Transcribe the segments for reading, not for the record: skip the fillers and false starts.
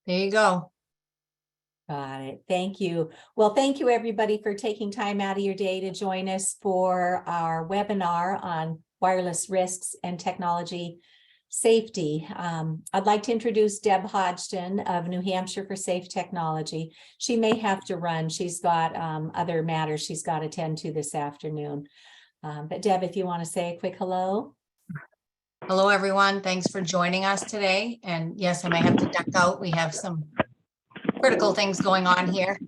There you go. Got it. Thank you. Well, thank you everybody for taking time out of your day to join us for our webinar on wireless risks and technology safety. I'd like to introduce Deb Hodgson of New Hampshire for Safe Technology. She may have to run. She's got other matters she's got to attend to this afternoon. But Deb, if you want to say a quick hello. Hello, everyone. Thanks for joining us today. And yes, I may have to duck out. We have some critical things going on here.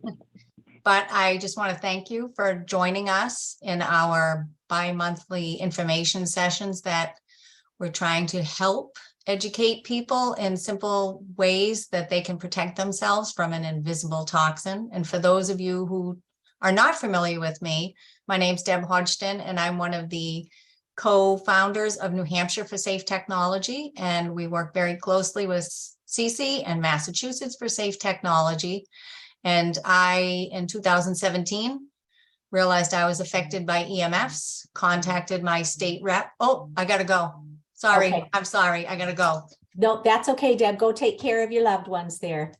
But I just want to thank you for joining us in our bi-monthly information sessions that we're trying to help educate people in simple ways that they can protect themselves from an invisible toxin. And for those of you who are not familiar with me, my name's Deb Hodgson, and I'm one of the co-founders of New Hampshire for Safe Technology. And we work very closely with Cece and Massachusetts for Safe Technology. And I, in 2017, realized I was affected by EMFs, contacted my state rep. Oh, I gotta go. Sorry, Okay. I'm sorry, I gotta go. No, that's okay, Deb. Go take care of your loved ones there.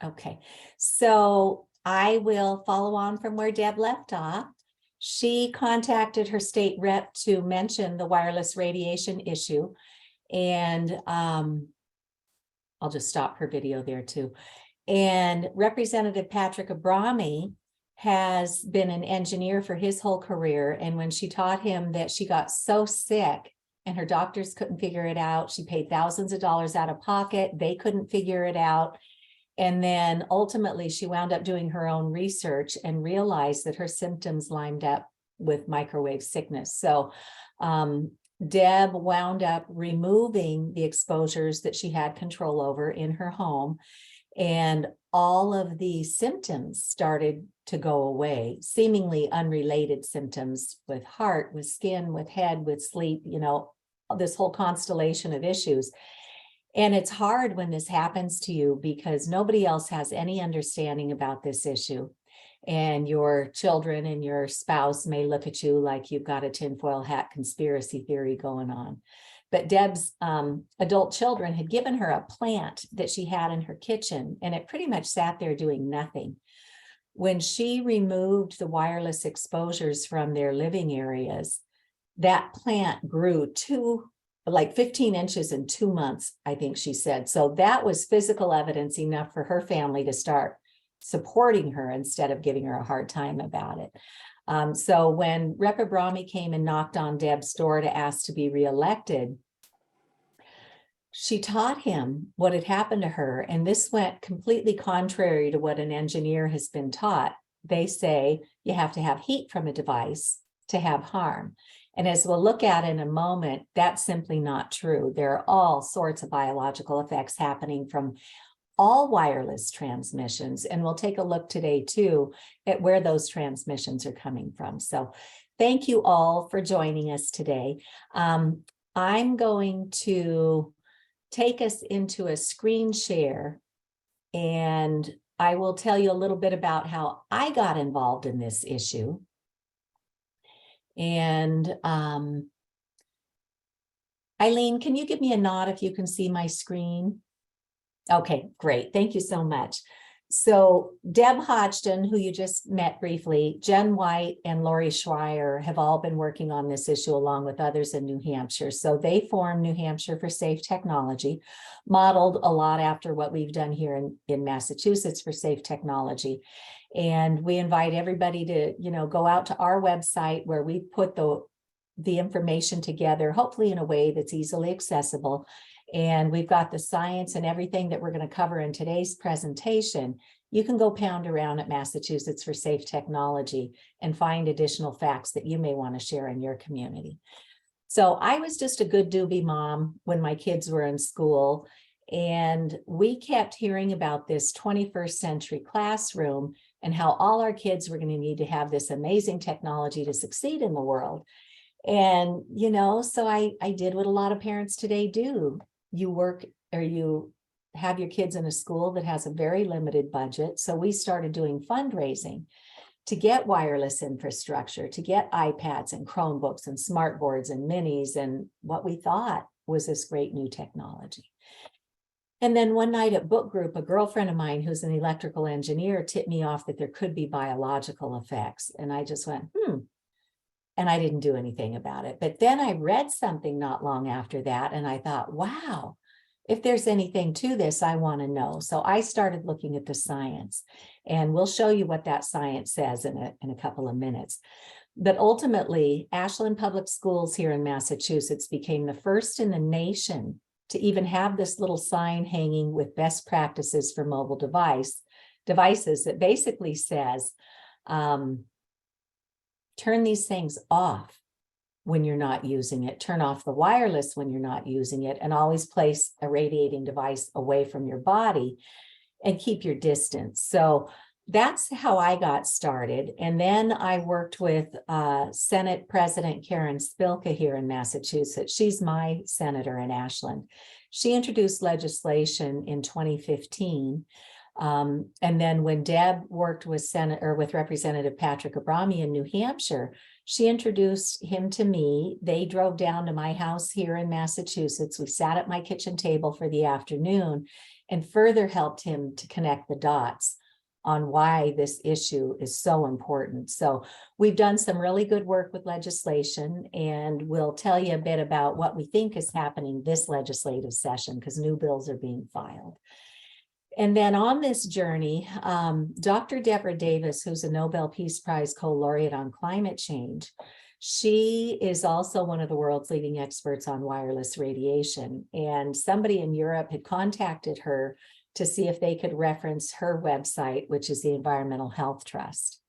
Okay, so I will follow on from where Deb left off. She contacted her state rep to mention the wireless radiation issue. And I'll just stop her video there too. And Representative Patrick Abrami has been an engineer for his whole career. And when she taught him that she got so sick and her doctors couldn't figure it out, she paid thousands of dollars out of pocket. They couldn't figure it out. And then ultimately she wound up doing her own research and realized that her symptoms lined up with microwave sickness. So Deb wound up removing the exposures that she had control over in her home. And all of the symptoms started to go away, seemingly unrelated symptoms with heart, with skin, with head, with sleep, you know, this whole constellation of issues. And it's hard when this happens to you because nobody else has any understanding about this issue. And your children and your spouse may look at you like you've got a tinfoil hat conspiracy theory going on. But Deb's adult children had given her a plant that she had in her kitchen, and it pretty much sat there doing nothing. When she removed the wireless exposures from their living areas, that plant grew like 15 inches in 2 months, I think she said. So that was physical evidence enough for her family to start supporting her instead of giving her a hard time about it. So when Rep. Abrami came and knocked on Deb's door to ask to be reelected, she taught him what had happened to her. And this went completely contrary to what an engineer has been taught. They say you have to have heat from a device to have harm. And as we'll look at in a moment, that's simply not true. There are all sorts of biological effects happening from all wireless transmissions. And we'll take a look today too at where those transmissions are coming from. So thank you all for joining us today. I'm going to take us into a screen share, and I will tell you a little bit about how I got involved in this issue. And Eileen, can you give me a nod if you can see my screen? Okay, great. Thank you so much. So Deb Hodgson, who you just met briefly, Jen White and Lori Schreier have all been working on this issue along with others in New Hampshire. So they formed New Hampshire for Safe Technology, modeled a lot after what we've done here in Massachusetts for Safe Technology. And we invite everybody to, go out to our website where we put the information together, hopefully in a way that's easily accessible. And we've got the science and everything that we're going to cover in today's presentation. You can go pound around at Massachusetts for Safe Technology and find additional facts that you may want to share in your community. So I was just a good doobie mom when my kids were in school, and we kept hearing about this 21st century classroom and how all our kids were going to need to have this amazing technology to succeed in the world. And, so I did what a lot of parents today do. You work or you have your kids in a school that has a very limited budget. So we started doing fundraising to get wireless infrastructure, to get iPads and Chromebooks and smart boards and minis and what we thought was this great new technology. And then one night at book group, a girlfriend of mine who's an electrical engineer tipped me off that there could be biological effects. And I just went, and I didn't do anything about it. But then I read something not long after that, and I thought, wow, if there's anything to this, I want to know. So I started looking at the science, and we'll show you what that science says in a couple of minutes. But ultimately, Ashland Public Schools here in Massachusetts became the first in the nation to even have this little sign hanging with best practices for mobile devices that basically says, turn these things off when you're not using it, turn off the wireless when you're not using it, and always place a radiating device away from your body and keep your distance. So that's how I got started. And then I worked with Senate President Karen Spilka here in Massachusetts. She's my senator in Ashland. She introduced legislation in 2015. And then when Deb worked with Representative Patrick Abrami in New Hampshire, she introduced him to me. They drove down to my house here in Massachusetts. We sat at my kitchen table for the afternoon and further helped him to connect the dots on why this issue is so important. So we've done some really good work with legislation, and we'll tell you a bit about what we think is happening this legislative session because new bills are being filed. And then on this journey, Dr. Deborah Davis, who's a Nobel Peace Prize co-laureate on climate change, she is also one of the world's leading experts on wireless radiation. And somebody in Europe had contacted her to see if they could reference her website, which is the Environmental Health Trust.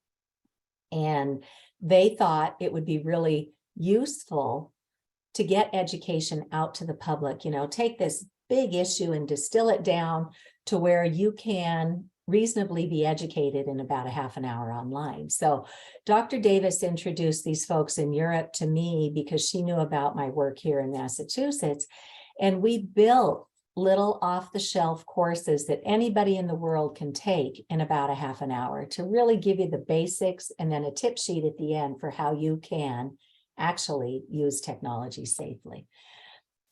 And they thought it would be really useful to get education out to the public, take this big issue and distill it down to where you can reasonably be educated in about a half an hour online. So Dr. Davis introduced these folks in Europe to me because she knew about my work here in Massachusetts. And we built little off-the-shelf courses that anybody in the world can take in about a half an hour to really give you the basics, and then a tip sheet at the end for how you can actually use technology safely.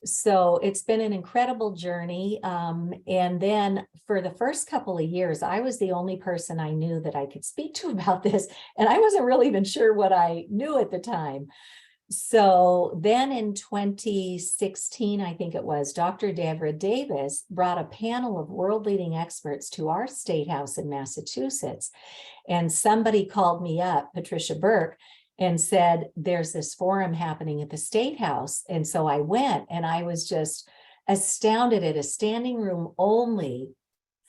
So it's been an incredible journey. And then for the first couple of years, I was the only person I knew that I could speak to about this. And I wasn't really even sure what I knew at the time. So then in 2016, I think it was, Dr. Deborah Davis brought a panel of world leading experts to our state house in Massachusetts. And somebody called me up, Patricia Burke, and said, there's this forum happening at the State House. And so I went, and I was just astounded at a standing room only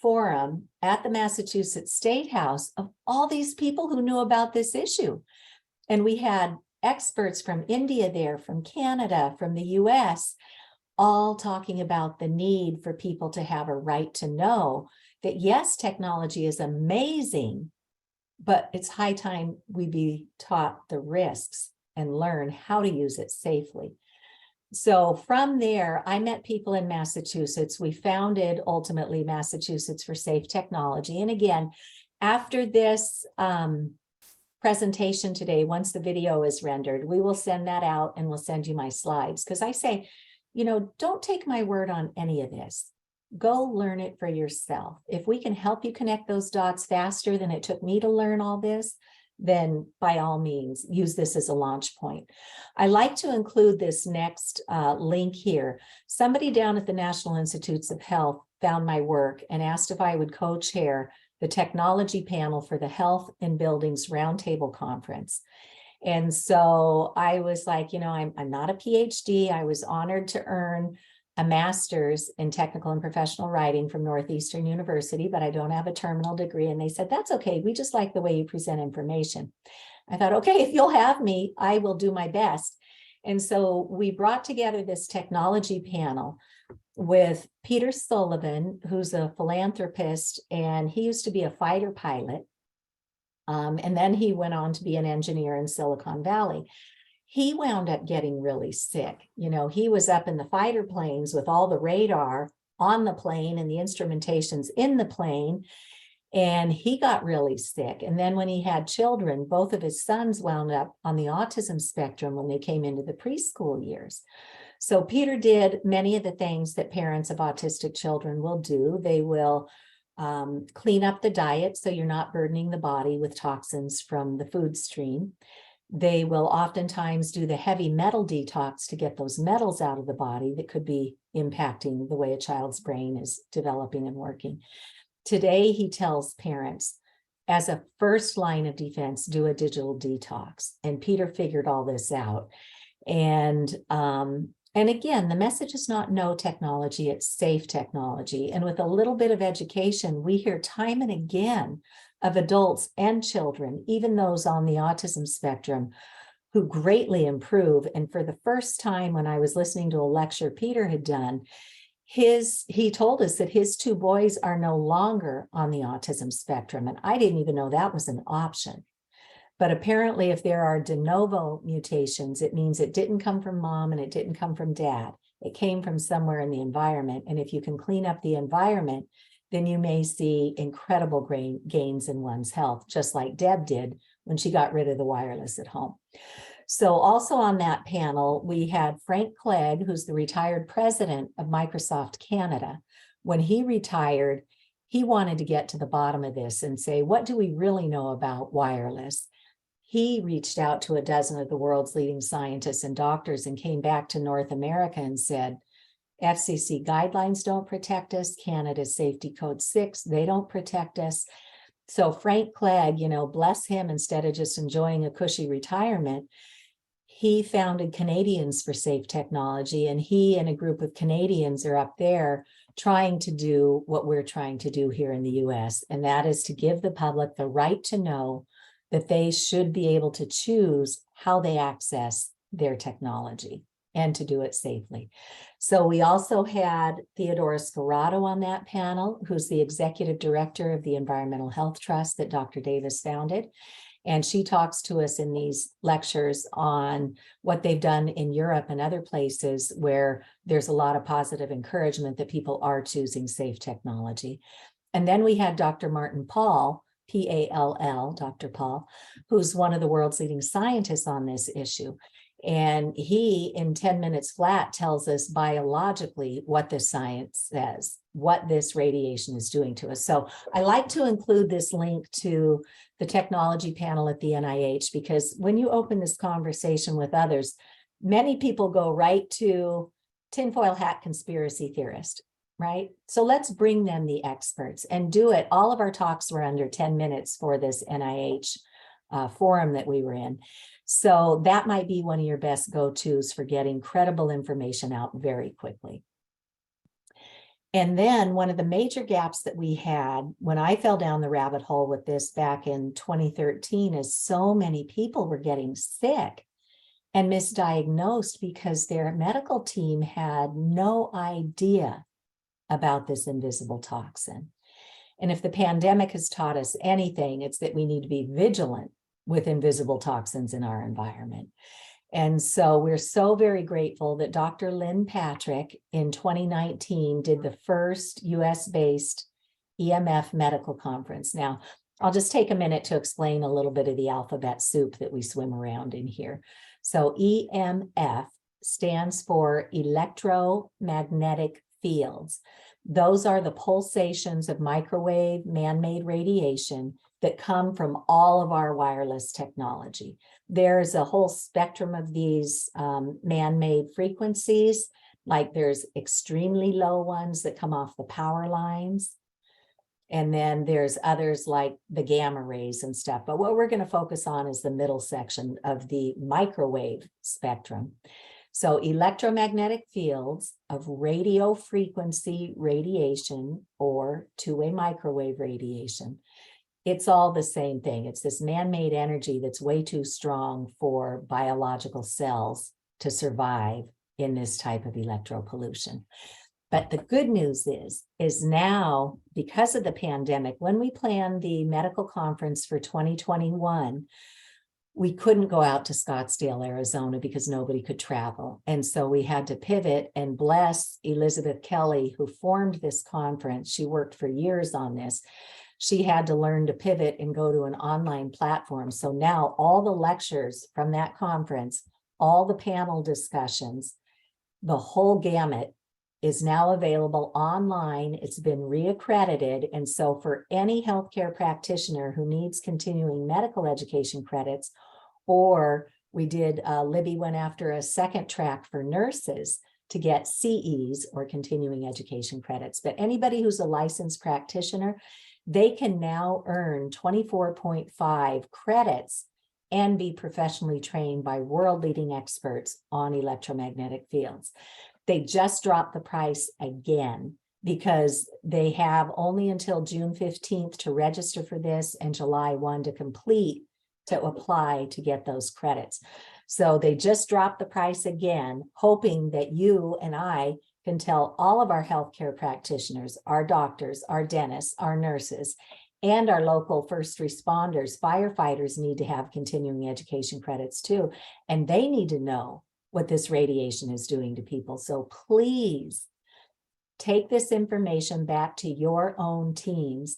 forum at the Massachusetts State House of all these people who knew about this issue. And we had experts from India there, from Canada, from the US, all talking about the need for people to have a right to know that, yes, technology is amazing, but it's high time we be taught the risks and learn how to use it safely. So from there, I met people in Massachusetts. We founded ultimately Massachusetts for Safe Technology. And again, after this presentation today, once the video is rendered, we will send that out and we'll send you my slides. Because I say, don't take my word on any of this. Go learn it for yourself. If we can help you connect those dots faster than it took me to learn all this, then by all means, use this as a launch point. I like to include this next link here. Somebody down at the National Institutes of Health found my work and asked if I would co-chair the technology panel for the Health in Buildings Roundtable Conference. And so I was like, I'm not a PhD. I was honored to earn a master's in technical and professional writing from Northeastern University, but I don't have a terminal degree. And they said, that's okay. We just like the way you present information. I thought, okay, if you'll have me, I will do my best. And so we brought together this technology panel with Peter Sullivan, who's a philanthropist, and he used to be a fighter pilot. And then he went on to be an engineer in Silicon Valley. He wound up getting really sick. He was up in the fighter planes with all the radar on the plane and the instrumentations in the plane, and he got really sick. And then when he had children, both of his sons wound up on the autism spectrum when they came into the preschool years. So Peter did many of the things that parents of autistic children will do. They will clean up the diet so you're not burdening the body with toxins from the food stream. They will oftentimes do the heavy metal detox to get those metals out of the body that could be impacting the way a child's brain is developing and working. Today, he tells parents, as a first line of defense, do a digital detox. And Peter figured all this out. And again, the message is not no technology, it's safe technology. And with a little bit of education, we hear time and again of adults and children, even those on the autism spectrum, who greatly improve. And for the first time, when I was listening to a lecture Peter had done, he told us that his 2 boys are no longer on the autism spectrum. And I didn't even know that was an option. But apparently, if there are de novo mutations, it means it didn't come from mom and it didn't come from dad. It came from somewhere in the environment. And if you can clean up the environment, then you may see incredible gains in one's health, just like Deb did when she got rid of the wireless at home. So also on that panel, we had Frank Clegg, who's the retired president of Microsoft Canada. When he retired, he wanted to get to the bottom of this and say, what do we really know about wireless? He reached out to a dozen of the world's leading scientists and doctors and came back to North America and said, FCC guidelines don't protect us. Canada's safety code 6, they don't protect us. So Frank Clegg, bless him, instead of just enjoying a cushy retirement, he founded Canadians for Safe Technology, and he and a group of Canadians are up there trying to do what we're trying to do here in the US, and that is to give the public the right to know that they should be able to choose how they access their technology and to do it safely. So we also had Theodora Scorado on that panel, who's the executive director of the Environmental Health Trust that Dr. Davis founded. And she talks to us in these lectures on what they've done in Europe and other places where there's a lot of positive encouragement that people are choosing safe technology. And then we had Dr. Martin Pall, P-A-L-L, Dr. Pall, who's one of the world's leading scientists on this issue. And he, in 10 minutes flat, tells us biologically what the science says, what this radiation is doing to us. So I like to include this link to the technology panel at the NIH, because when you open this conversation with others, many people go right to tinfoil hat conspiracy theorist, right? So let's bring them the experts and do it. All of our talks were under 10 minutes for this NIH forum that we were in. So that might be one of your best go-tos for getting credible information out very quickly. And then one of the major gaps that we had when I fell down the rabbit hole with this back in 2013 is so many people were getting sick and misdiagnosed because their medical team had no idea about this invisible toxin. And if the pandemic has taught us anything, it's that we need to be vigilant with invisible toxins in our environment. And so we're so very grateful that Dr. Lynn Patrick in 2019 did the first US-based EMF medical conference. Now, I'll just take a minute to explain a little bit of the alphabet soup that we swim around in here. So EMF stands for electromagnetic fields. Those are the pulsations of microwave man-made radiation that come from all of our wireless technology. There's a whole spectrum of these man-made frequencies, like there's extremely low ones that come off the power lines. And then there's others like the gamma rays and stuff. But what we're going to focus on is the middle section of the microwave spectrum. So electromagnetic fields of radio frequency radiation or two-way microwave radiation. It's all the same thing. It's this man-made energy that's way too strong for biological cells to survive in this type of electropollution. But the good news is now, because of the pandemic, when we planned the medical conference for 2021, we couldn't go out to Scottsdale, Arizona, because nobody could travel. And so we had to pivot, and bless Elizabeth Kelly, who formed this conference. She worked for years on this. She had to learn to pivot and go to an online platform. So now all the lectures from that conference, all the panel discussions, The whole gamut is now available online. It's been reaccredited. And so for any healthcare practitioner who needs continuing medical education credits, or Libby went after a second track for nurses to get CEs or continuing education credits. But anybody who's a licensed practitioner, they can now earn 24.5 credits and be professionally trained by world-leading experts on electromagnetic fields. They just dropped the price again because they have only until June 15th to register for this and July 1 to apply to get those credits. So they just dropped the price again, hoping that you and I can tell all of our healthcare practitioners, our doctors, our dentists, our nurses, and our local first responders, firefighters need to have continuing education credits too. And they need to know what this radiation is doing to people. So please take this information back to your own teams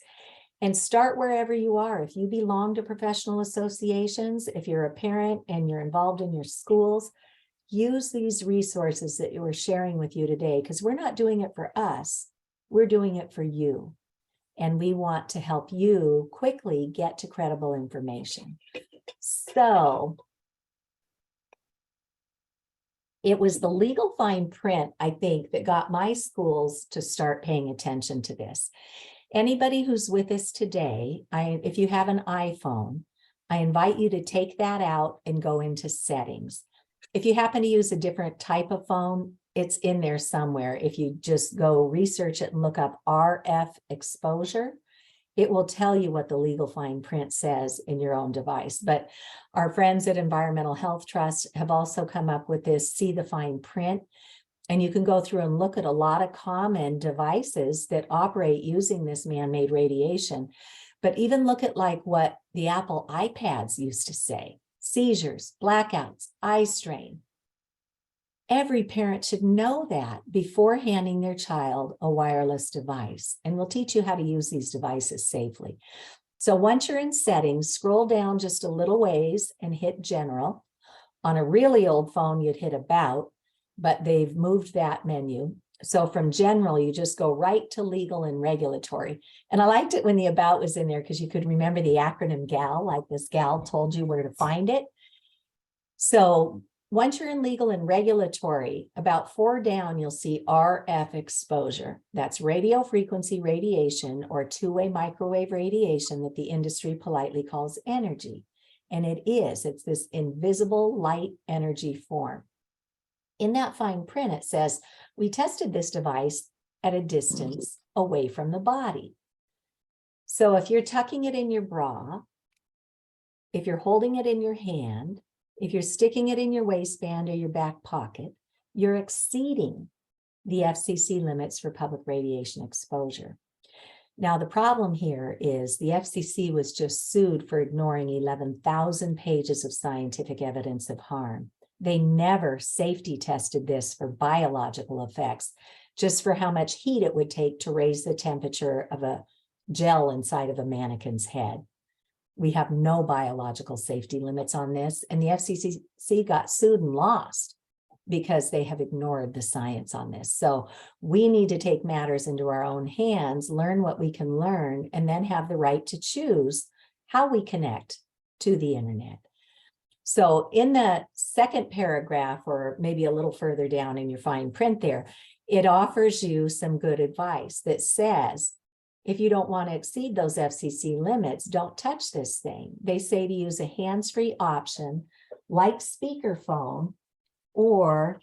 and start wherever you are. If you belong to professional associations, if you're a parent and you're involved in your schools, use these resources that we're sharing with you today, because we're not doing it for us, we're doing it for you. And we want to help you quickly get to credible information. So it was the legal fine print, I think, that got my schools to start paying attention to this. Anybody who's with us today, if you have an iPhone, I invite you to take that out and go into settings. If you happen to use a different type of phone, it's in there somewhere. If you just go research it and look up RF exposure, it will tell you what the legal fine print says in your own device. But our friends at Environmental Health Trust have also come up with this See the Fine Print. And you can go through and look at a lot of common devices that operate using this man-made radiation. But even look at like what the Apple iPads used to say: seizures, blackouts, eye strain. Every parent should know that before handing their child a wireless device. And we'll teach you how to use these devices safely. So once you're in settings, scroll down just a little ways and hit general. On a really old phone, you'd hit about, but they've moved that menu. So from general, you just go right to legal and regulatory. And I liked it when the about was in there because you could remember the acronym GAL, like this gal told you where to find it. So once you're in legal and regulatory, about 4 down, you'll see RF exposure. That's radio frequency radiation, or two-way microwave radiation that the industry politely calls energy. And it's this invisible light energy form. In that fine print, it says, we tested this device at a distance away from the body. So if you're tucking it in your bra, if you're holding it in your hand, if you're sticking it in your waistband or your back pocket, you're exceeding the FCC limits for public radiation exposure. Now, the problem here is the FCC was just sued for ignoring 11,000 pages of scientific evidence of harm. They never safety tested this for biological effects, just for how much heat it would take to raise the temperature of a gel inside of a mannequin's head. We have no biological safety limits on this, and the FCC got sued and lost because they have ignored the science on this. So we need to take matters into our own hands, learn what we can learn, and then have the right to choose how we connect to the internet. So in the second paragraph, or maybe a little further down in your fine print there, it offers you some good advice that says, if you don't want to exceed those FCC limits, don't touch this thing. They say to use a hands-free option like speakerphone or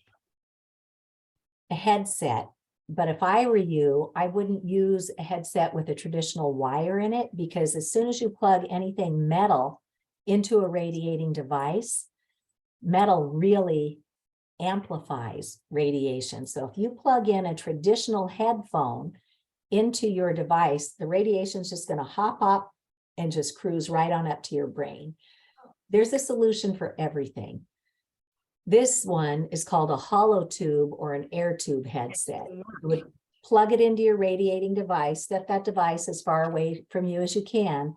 a headset. But if I were you, I wouldn't use a headset with a traditional wire in it, because as soon as you plug anything metal into a radiating device, metal really amplifies radiation. So if you plug in a traditional headphone into your device, the radiation is just going to hop up and just cruise right on up to your brain. There's a solution for everything. This one is called a hollow tube or an air tube headset. You would plug it into your radiating device, set that device as far away from you as you can,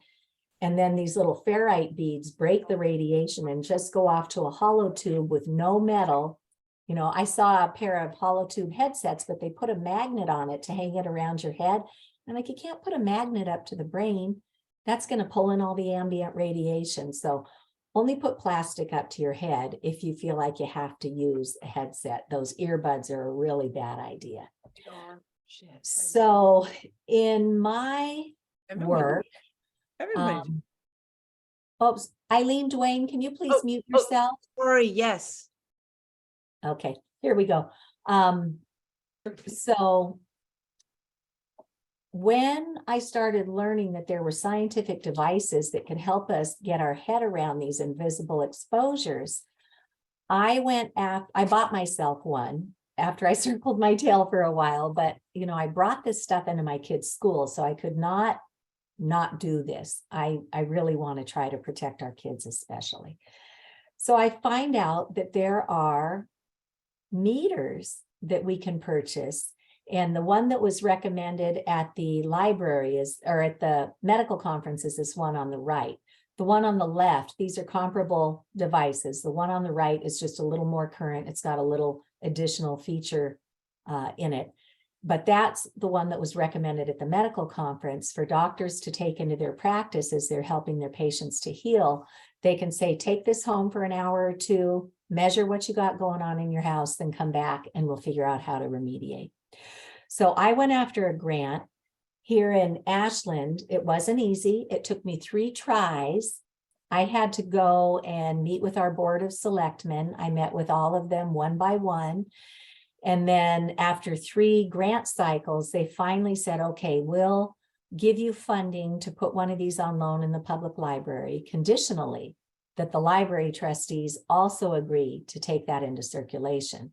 and then these little ferrite beads break the radiation and just go off to a hollow tube with no metal You know, I saw a pair of hollow tube headsets, but they put a magnet on it to hang it around your head. And like, you can't put a magnet up to the brain. That's going to pull in all the ambient radiation. So only put plastic up to your head if you feel like you have to use a headset. Those earbuds are a really bad idea. So in my work, oops, Eileen, Dwayne, can you please mute yourself? Sorry, yes. Okay, here we go. So when I started learning that there were scientific devices that could help us get our head around these invisible exposures, I bought myself one after I circled my tail for a while, but you know, I brought this stuff into my kids' school, so I could not do this. I really want to try to protect our kids especially. So I find out that there are meters that we can purchase. And the one that was recommended at the library or at the medical conference is this one on the right. The one on the left, these are comparable devices. The one on the right is just a little more current. It's got a little additional feature in it. But that's the one that was recommended at the medical conference for doctors to take into their practice as they're helping their patients to heal. They can say, take this home for an hour or two, measure what you got going on in your house, then come back and we'll figure out how to remediate. So I went after a grant here in Ashland. It wasn't easy. It took me 3 tries. I had to go and meet with our board of selectmen. I met with all of them one by one. And then after 3 grant cycles, they finally said, okay, we'll give you funding to put one of these on loan in the public library, conditionally that the library trustees also agree to take that into circulation.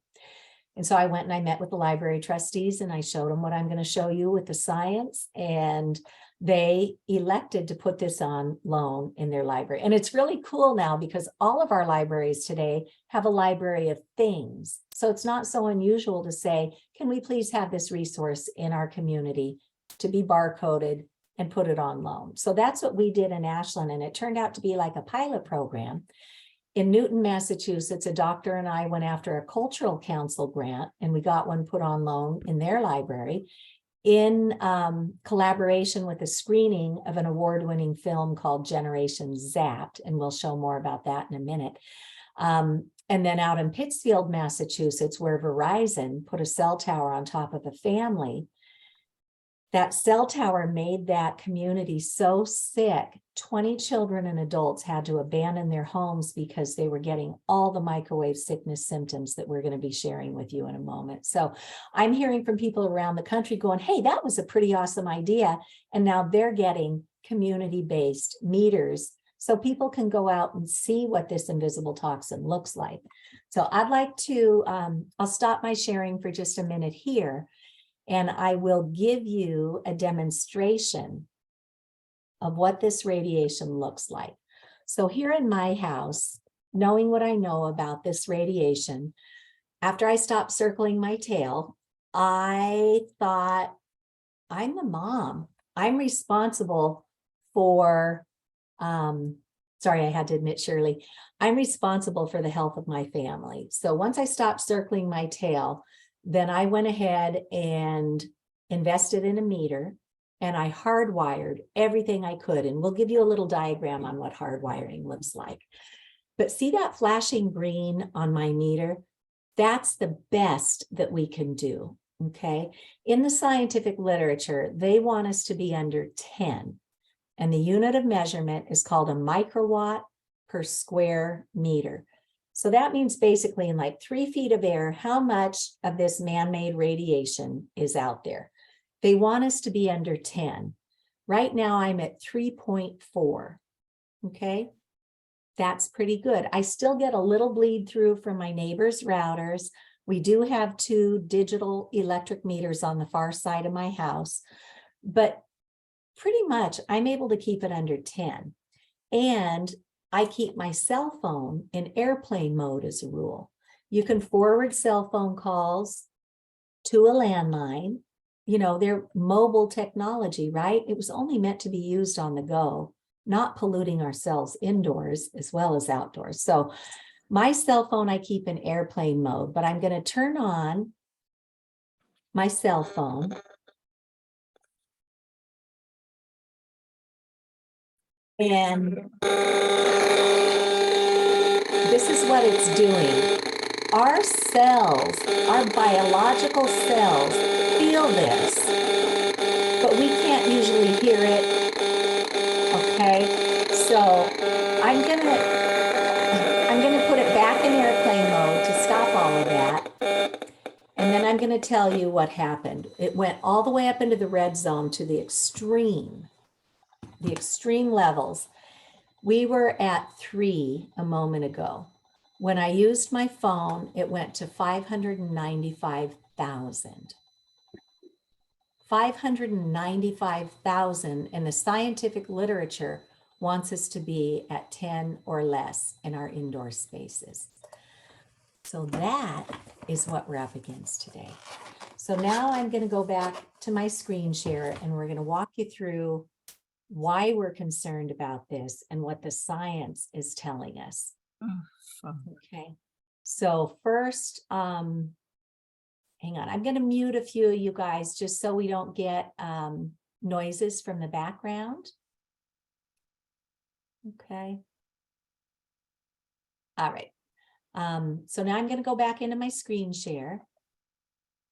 And so I went and I met with the library trustees and I showed them what I'm going to show you with the science, and they elected to put this on loan in their library. And it's really cool now because all of our libraries today have a library of things. So it's not so unusual to say, can we please have this resource in our community to be barcoded and put it on loan? So that's what we did in Ashland, and it turned out to be like a pilot program. In Newton, Massachusetts, a doctor and I went after a cultural council grant, and we got one put on loan in their library in collaboration with a screening of an award-winning film called Generation Zapped, and we'll show more about that in a minute. And then out in Pittsfield, Massachusetts, where Verizon put a cell tower on top of a family, that cell tower made that community so sick, 20 children and adults had to abandon their homes because they were getting all the microwave sickness symptoms that we're going to be sharing with you in a moment. So I'm hearing from people around the country going, hey, that was a pretty awesome idea. And now they're getting community-based meters so people can go out and see what this invisible toxin looks like. So I'd like to, I'll stop my sharing for just a minute here, and I will give you a demonstration of what this radiation looks like. So here in my house, knowing what I know about this radiation, after I stopped circling my tail, I thought, I'm the mom. I'm responsible for, sorry, I had to admit, Shirley, I'm responsible for the health of my family. So once I stopped circling my tail, then I went ahead and invested in a meter, and I hardwired everything I could. And we'll give you a little diagram on what hardwiring looks like. But see that flashing green on my meter? That's the best that we can do, okay? In the scientific literature, they want us to be under 10. And the unit of measurement is called a microwatt per square meter. So that means basically in like 3 feet of air, how much of this man-made radiation is out there. They want us to be under 10. Right now I'm at 3.4, okay? That's pretty good. I still get a little bleed through from my neighbor's routers. We do have 2 digital electric meters on the far side of my house, but pretty much I'm able to keep it under 10. And I keep my cell phone in airplane mode as a rule. You can forward cell phone calls to a landline. You know, they're mobile technology, right? It was only meant to be used on the go, not polluting ourselves indoors as well as outdoors. So My cell phone, I keep in airplane mode, but I'm going to turn on my cell phone. And this is what it's doing. Our cells, our biological cells feel this, but we can't usually hear it. Okay, so I'm gonna put it back in airplane mode to stop all of that. And then I'm gonna tell you what happened. It went all the way up into the red zone to the extreme levels. We were at 3 a moment ago. When I used my phone, it went to 595,000. 595,000, and the scientific literature wants us to be at 10 or less in our indoor spaces. So that is what we're up against today. So now I'm going to go back to my screen share, and we're going to walk you through why we're concerned about this and what the science is telling us. Okay, so first, hang on, I'm going to mute a few of you guys just so we don't get noises from the background. Okay. All right. So now I'm going to go back into my screen share.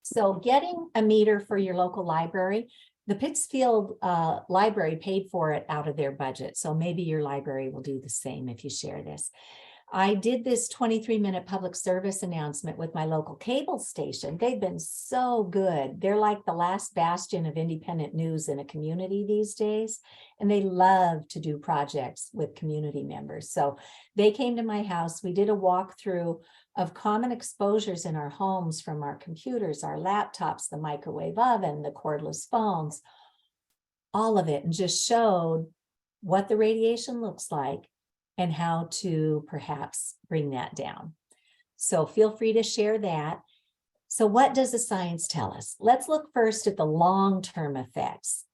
So getting a meter for your local library, the Pittsfield Library paid for it out of their budget. So maybe your library will do the same if you share this. I did this 23-minute public service announcement with my local cable station. They've been so good. They're like the last bastion of independent news in a community these days. And they love to do projects with community members. So they came to my house. We did a walkthrough of common exposures in our homes from our computers, our laptops, the microwave oven, the cordless phones, all of it, and just showed what the radiation looks like and how to perhaps bring that down. So feel free to share that. So what does the science tell us? Let's look first at the long-term effects.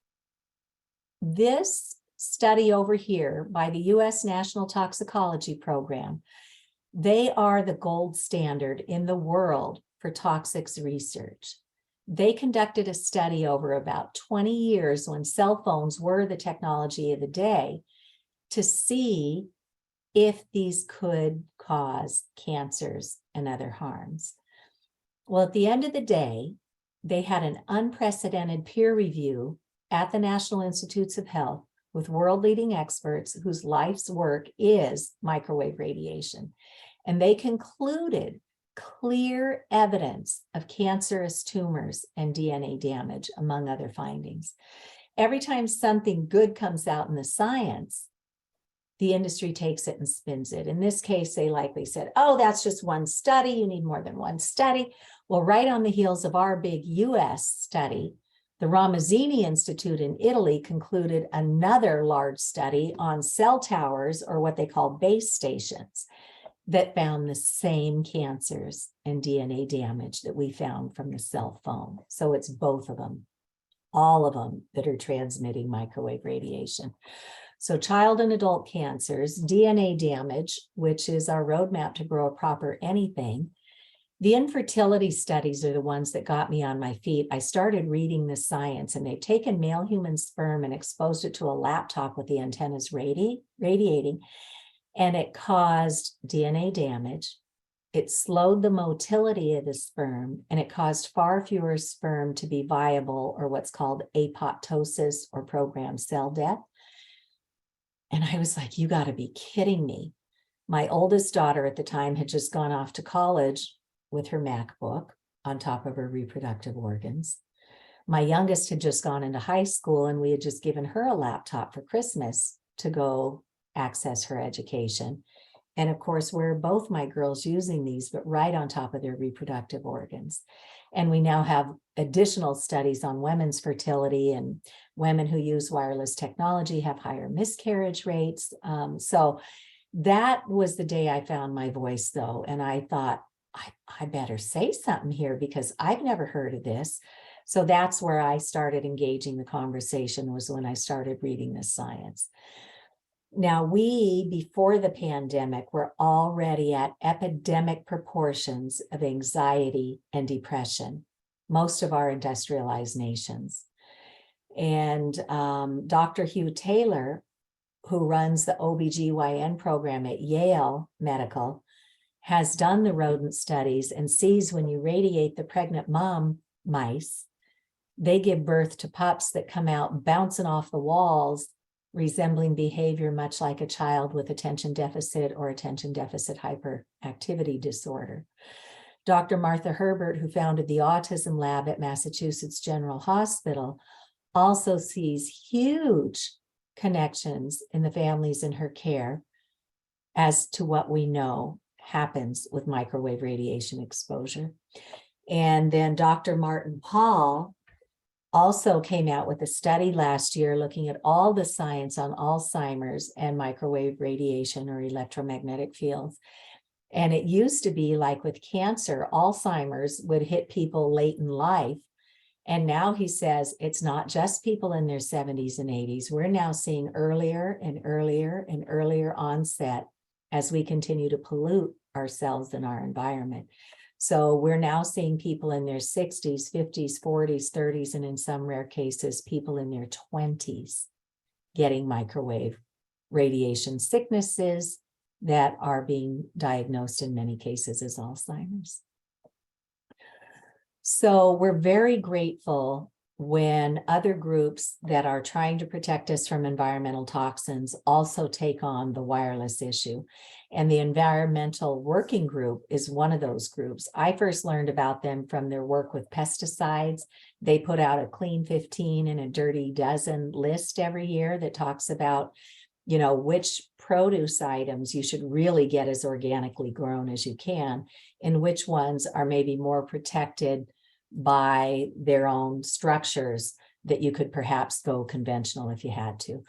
This study over here by the US National Toxicology Program, they are the gold standard in the world for toxics research. They conducted a study over about 20 years when cell phones were the technology of the day to see if these could cause cancers and other harms. Well, at the end of the day, they had an unprecedented peer review at the National Institutes of Health with world-leading experts whose life's work is microwave radiation. And they concluded clear evidence of cancerous tumors and DNA damage, among other findings. Every time something good comes out in the science, the industry takes it and spins it. In this case, they likely said, oh, that's just one study. You need more than one study. Well, right on the heels of our big US study, the Ramazzini Institute in Italy concluded another large study on cell towers, or what they call base stations, that found the same cancers and DNA damage that we found from the cell phone. So it's both of them, all of them that are transmitting microwave radiation. So child and adult cancers, DNA damage, which is our roadmap to grow a proper anything. The infertility studies are the ones that got me on my feet. I started reading the science, and they've taken male human sperm and exposed it to a laptop with the antennas radiating, and it caused DNA damage. It slowed the motility of the sperm, and it caused far fewer sperm to be viable, or what's called apoptosis, or programmed cell death. And I was like, you got to be kidding me. My oldest daughter at the time had just gone off to college with her MacBook on top of her reproductive organs. My youngest had just gone into high school, and we had just given her a laptop for Christmas to go access her education. And of course, we're both my girls using these, but right on top of their reproductive organs. And we now have additional studies on women's fertility, and women who use wireless technology have higher miscarriage rates. So that was the day I found my voice, though. And I thought, I better say something here, because I've never heard of this. So that's where I started engaging the conversation, was when I started reading this science. Now, before the pandemic, were already at epidemic proportions of anxiety and depression, most of our industrialized nations. And Dr. Hugh Taylor, who runs the OBGYN program at Yale Medical, has done the rodent studies and sees when you radiate the pregnant mom mice, they give birth to pups that come out bouncing off the walls, resembling behavior much like a child with attention deficit or attention deficit hyperactivity disorder. Dr. Martha Herbert, who founded the autism lab at Massachusetts General Hospital, also sees huge connections in the families in her care as to what we know happens with microwave radiation exposure. And then Dr. Martin Paul also came out with a study last year looking at all the science on Alzheimer's and microwave radiation or electromagnetic fields. And it used to be like with cancer, Alzheimer's would hit people late in life. And now he says it's not just people in their 70s and 80s. We're now seeing earlier and earlier and earlier onset as we continue to pollute ourselves and our environment. So we're now seeing people in their 60s, 50s, 40s, 30s, and in some rare cases, people in their 20s getting microwave radiation sicknesses that are being diagnosed in many cases as Alzheimer's. So we're very grateful when other groups that are trying to protect us from environmental toxins also take on the wireless issue. And the Environmental Working Group is one of those groups. I first learned about them from their work with pesticides. They put out a clean 15 and a dirty dozen list every year that talks about, you know, which produce items you should really get as organically grown as you can, and which ones are maybe more protected by their own structures that you could perhaps go conventional if you had to.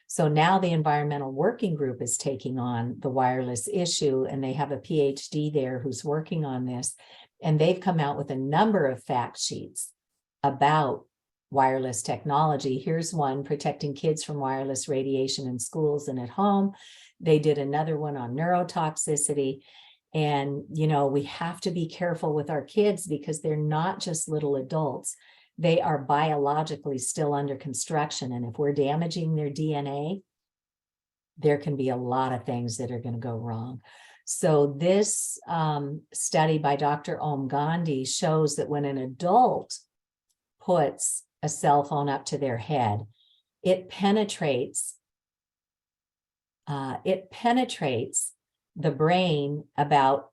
So now the Environmental Working Group is taking on the wireless issue, and they have a PhD there who's working on this. And they've come out with a number of fact sheets about wireless technology. Here's one: protecting kids from wireless radiation in schools and at home. They did another one on neurotoxicity. And, you know, we have to be careful with our kids because they're not just little adults. They are biologically still under construction. And if we're damaging their DNA, there can be a lot of things that are going to go wrong. So this study by Dr. Om Gandhi shows that when an adult puts a cell phone up to their head, it penetrates the brain about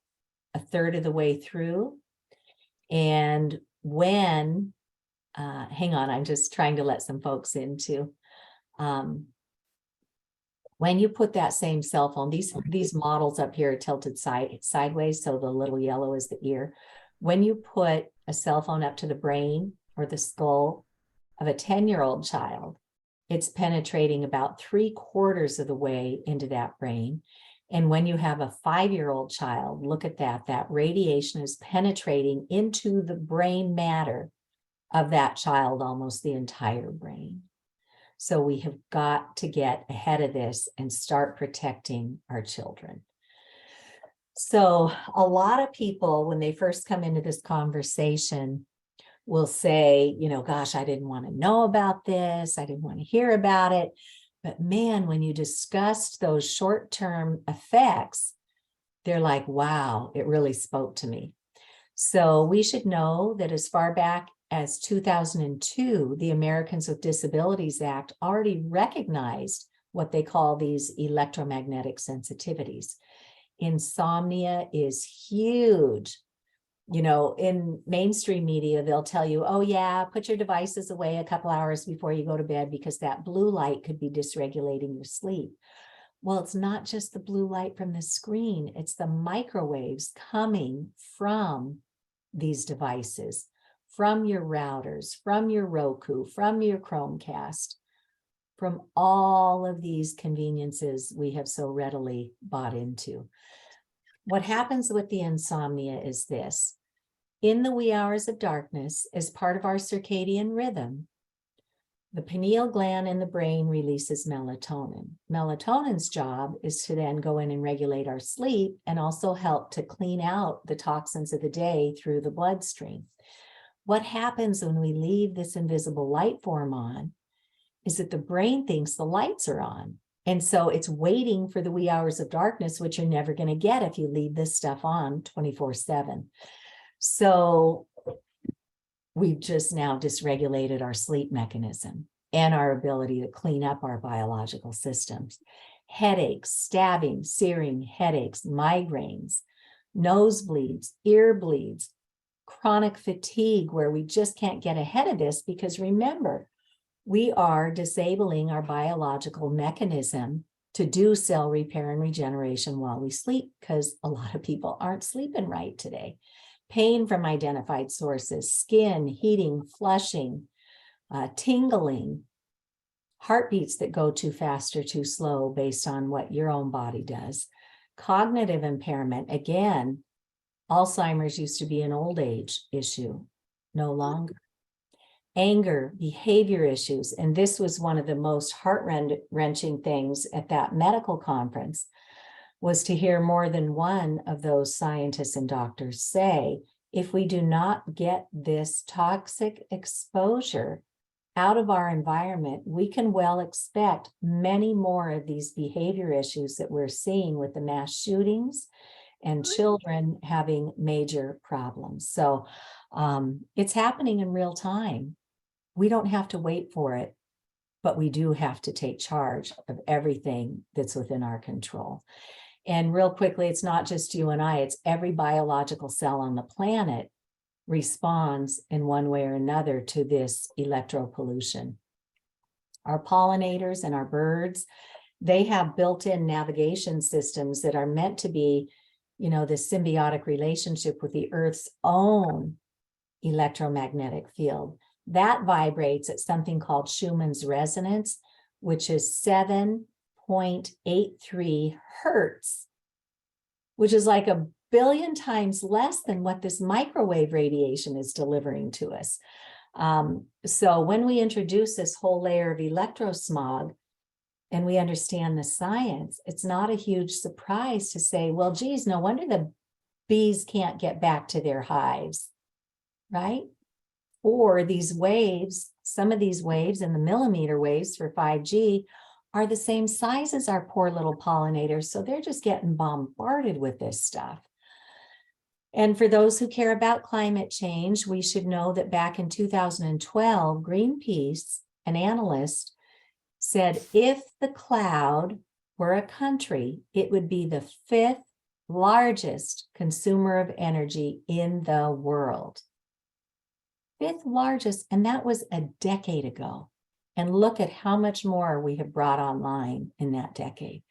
a third of the way through. And when, hang on, I'm just trying to let some folks in too. When you put that same cell phone, these models up here are tilted sideways, so the little yellow is the ear. When you put a cell phone up to the brain or the skull of a 10-year-old child, it's penetrating about 3/4 of the way into that brain. And when you have a 5-year-old child, look at that, that radiation is penetrating into the brain matter of that child, almost the entire brain. So we have got to get ahead of this and start protecting our children. So a lot of people, when they first come into this conversation, will say, you know, gosh, I didn't want to know about this. I didn't want to hear about it. But man, when you discussed those short-term effects, they're like, wow, it really spoke to me. So we should know that as far back as 2002, the Americans with Disabilities Act already recognized what they call these electromagnetic sensitivities. Insomnia is huge. You know, in mainstream media, they'll tell you, oh yeah, put your devices away a couple hours before you go to bed because that blue light could be dysregulating your sleep. Well, it's not just the blue light from the screen, it's the microwaves coming from these devices, from your routers, from your Roku, from your Chromecast, from all of these conveniences we have so readily bought into. What happens with the insomnia is this: in the wee hours of darkness, as part of our circadian rhythm, The pineal gland in the brain releases melatonin. Melatonin's job is to then go in and regulate our sleep and also help to clean out the toxins of the day through the bloodstream. What happens when we leave this invisible light form on is that the brain thinks the lights are on. And so it's waiting for the wee hours of darkness, which you're never going to get if you leave this stuff on 24/7. So we've just now dysregulated our sleep mechanism and our ability to clean up our biological systems. Headaches, stabbing, searing headaches, migraines, nosebleeds, ear bleeds, chronic fatigue, where we just can't get ahead of this because remember, we are disabling our biological mechanism to do cell repair and regeneration while we sleep, because a lot of people aren't sleeping right today. Pain from identified sources, skin, heating, flushing, tingling, heartbeats that go too fast or too slow based on what your own body does. Cognitive impairment, again, Alzheimer's used to be an old age issue, no longer. Anger, behavior issues, and this was one of the most heart-wrenching things at that medical conference, was to hear more than one of those scientists and doctors say, if we do not get this toxic exposure out of our environment, we can well expect many more of these behavior issues that we're seeing with the mass shootings and children having major problems. So it's happening in real time. We don't have to wait for it, but we do have to take charge of everything that's within our control. And real quickly, it's not just you and I, it's every biological cell on the planet responds in one way or another to this electropollution. Our pollinators and our birds, they have built-in navigation systems that are meant to be, you know, this symbiotic relationship with the Earth's own electromagnetic field. That vibrates at something called Schumann's resonance, which is 7.83 hertz, which is like a billion times less than what this microwave radiation is delivering to us. So when we introduce this whole layer of electrosmog and we understand the science, it's not a huge surprise to say, well, geez, no wonder the bees can't get back to their hives, right? Or these waves, some of these waves and the millimeter waves for 5G are the same size as our poor little pollinators. So they're just getting bombarded with this stuff. And for those who care about climate change, we should know that back in 2012, Greenpeace, an analyst, said if the cloud were a country, it would be the 5th largest consumer of energy in the world. 5th largest, and that was a decade ago. And look at how much more we have brought online in that decade.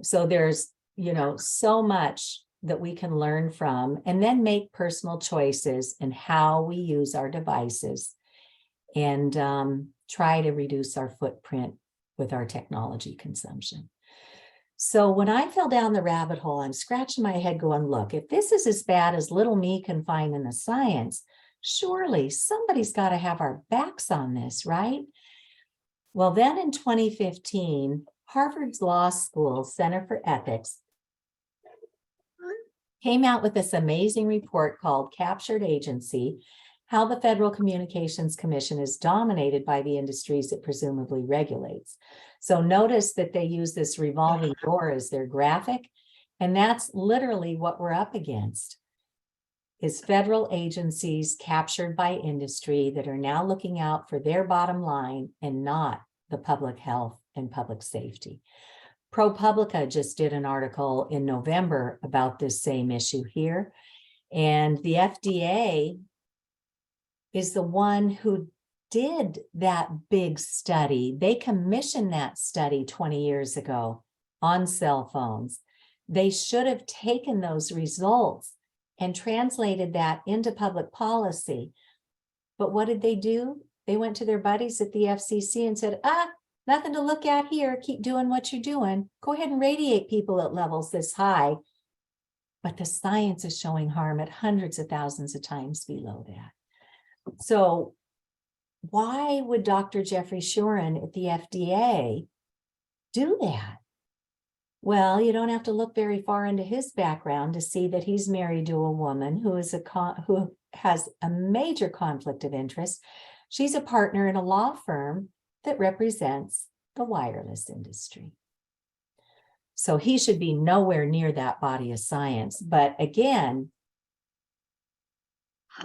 So there's, you know, so much that we can learn from and then make personal choices in how we use our devices and try to reduce our footprint with our technology consumption. So when I fell down the rabbit hole, I'm scratching my head going, look, if this is as bad as little me can find in the science, surely somebody's got to have our backs on this, right? Well, then in 2015, Harvard's Law School Center for Ethics came out with this amazing report called Captured Agency, How the Federal Communications Commission is Dominated by the Industries it Presumably Regulates. So notice that they use this revolving door as their graphic, and that's literally what we're up against, is federal agencies captured by industry that are now looking out for their bottom line and not the public health and public safety. ProPublica just did an article in November about this same issue here. And the FDA is the one who did that big study. They commissioned that study 20 years ago on cell phones. They should have taken those results and translated that into public policy. But what did they do? They went to their buddies at the FCC and said, nothing to look at here. Keep doing what you're doing. Go ahead and radiate people at levels this high. But the science is showing harm at hundreds of thousands of times below that. So why would Dr. Jeffrey Shuren at the FDA do that? Well, you don't have to look very far into his background to see that he's married to a woman who has a major conflict of interest. She's a partner in a law firm that represents the wireless industry. So he should be nowhere near that body of science. But again,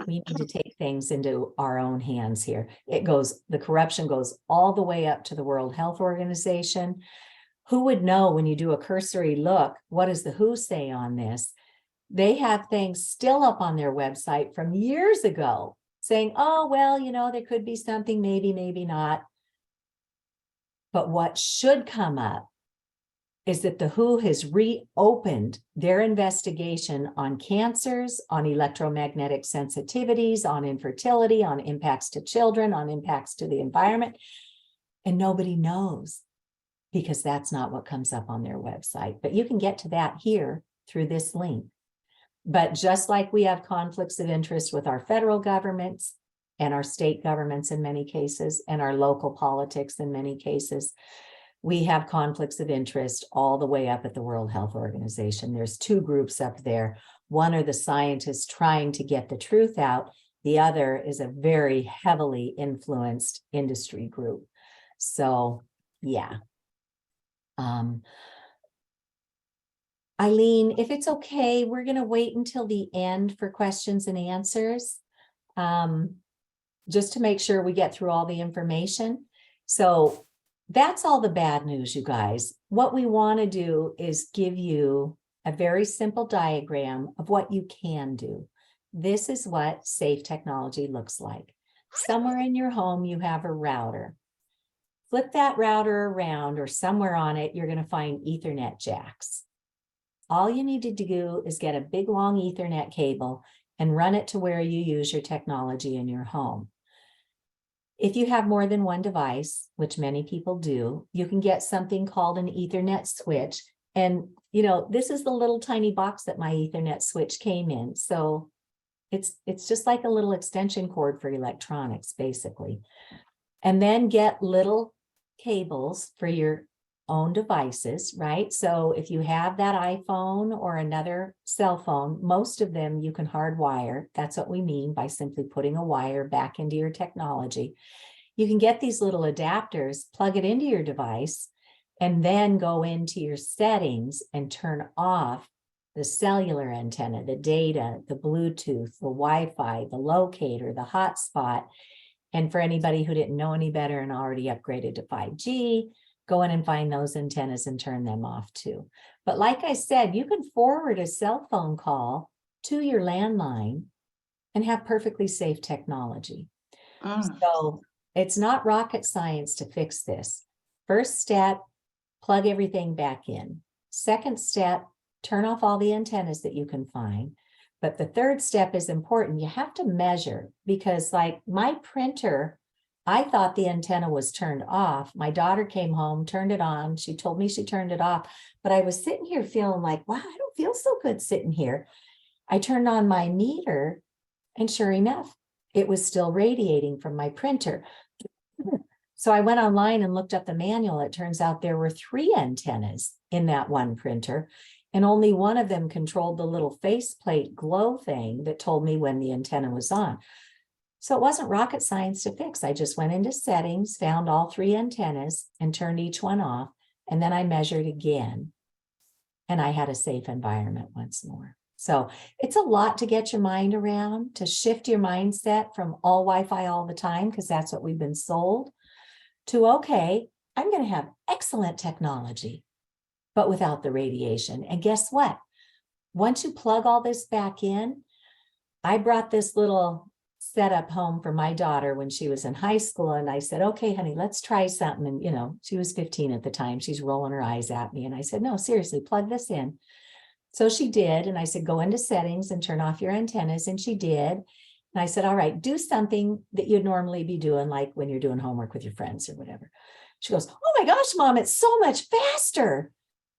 we need to take things into our own hands here. The corruption goes all the way up to the World Health Organization. Who would know when you do a cursory look, what does the WHO say on this? They have things still up on their website from years ago saying, oh, well, there could be something, maybe, maybe not. But what should come up is that the WHO has reopened their investigation on cancers, on electromagnetic sensitivities, on infertility, on impacts to children, on impacts to the environment. And nobody knows, because that's not what comes up on their website. But you can get to that here through this link. But just like we have conflicts of interest with our federal governments and our state governments in many cases, and our local politics in many cases, we have conflicts of interest all the way up at the World Health Organization. There's two groups up there. One are the scientists trying to get the truth out. The other is a very heavily influenced industry group. So, yeah. Eileen, if it's okay, we're going to wait until the end for questions and answers, just to make sure we get through all the information. So that's all the bad news, you guys. What we want to do is give you a very simple diagram of what you can do. This is what safe technology looks like. Somewhere in your home, you have a router. Flip that router around, or somewhere on it, you're going to find Ethernet jacks. All you need to do is get a big long Ethernet cable and run it to where you use your technology in your home. If you have more than one device, which many people do, you can get something called an Ethernet switch. And, this is the little tiny box that my Ethernet switch came in. So it's just like a little extension cord for electronics, basically. And then get little cables for your own devices, right? So if you have that iPhone or another cell phone, most of them you can hardwire. That's what we mean by simply putting a wire back into your technology. You can get these little adapters, plug it into your device, and then go into your settings and turn off the cellular antenna, the data, the Bluetooth, the Wi-Fi, the locator, the hotspot. And for anybody who didn't know any better and already upgraded to 5G, go in and find those antennas and turn them off too. But like I said, you can forward a cell phone call to your landline and have perfectly safe technology. So it's not rocket science to fix this. First step, plug everything back in. Second step, turn off all the antennas that you can find. But the third step is important. You have to measure, because like my printer, I thought the antenna was turned off. My daughter came home, turned it on. She told me she turned it off, but I was sitting here feeling like, wow, I don't feel so good sitting here. I turned on my meter, and sure enough, it was still radiating from my printer. So I went online and looked up the manual. It turns out there were 3 antennas in that one printer, and only one of them controlled the little faceplate glow thing that told me when the antenna was on. So it wasn't rocket science to fix. I just went into settings, found all 3 antennas and turned each one off. And then I measured again, and I had a safe environment once more. So it's a lot to get your mind around, to shift your mindset from all Wi-Fi all the time, because that's what we've been sold, to, okay, I'm going to have excellent technology, but without the radiation. And guess what? Once you plug all this back in, I brought this little setup home for my daughter when she was in high school. And I said, okay, honey, let's try something. And, she was 15 at the time. She's rolling her eyes at me. And I said, no, seriously, plug this in. So she did. And I said, go into settings and turn off your antennas. And she did. And I said, all right, do something that you'd normally be doing, like when you're doing homework with your friends or whatever. She goes, oh my gosh, Mom, it's so much faster.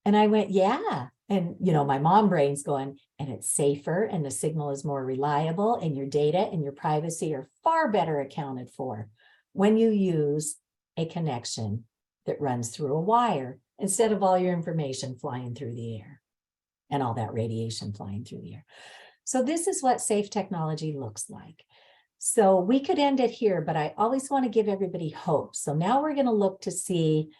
And I went, yeah. And, my mom brain's going, and it's safer, and the signal is more reliable, and your data and your privacy are far better accounted for. when you use a connection that runs through a wire instead of all your information flying through the air and all that radiation flying through the air. So this is what safe technology looks like. So we could end it here, but I always want to give everybody hope. So now we're going to look to see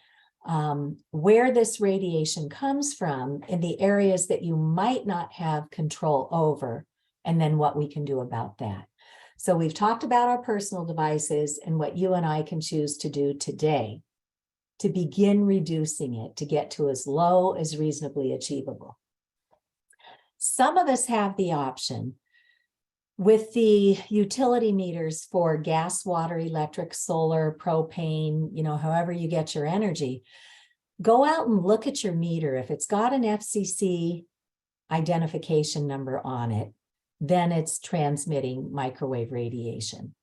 where this radiation comes from in the areas that you might not have control over, and then what we can do about that. So we've talked about our personal devices and what you and I can choose to do today to begin reducing it to get to as low as reasonably achievable. Some of us have the option with the utility meters for gas, water, electric, solar, propane, however you get your energy. Go out and look at your meter. If it's got an FCC identification number on it, then it's transmitting microwave radiation.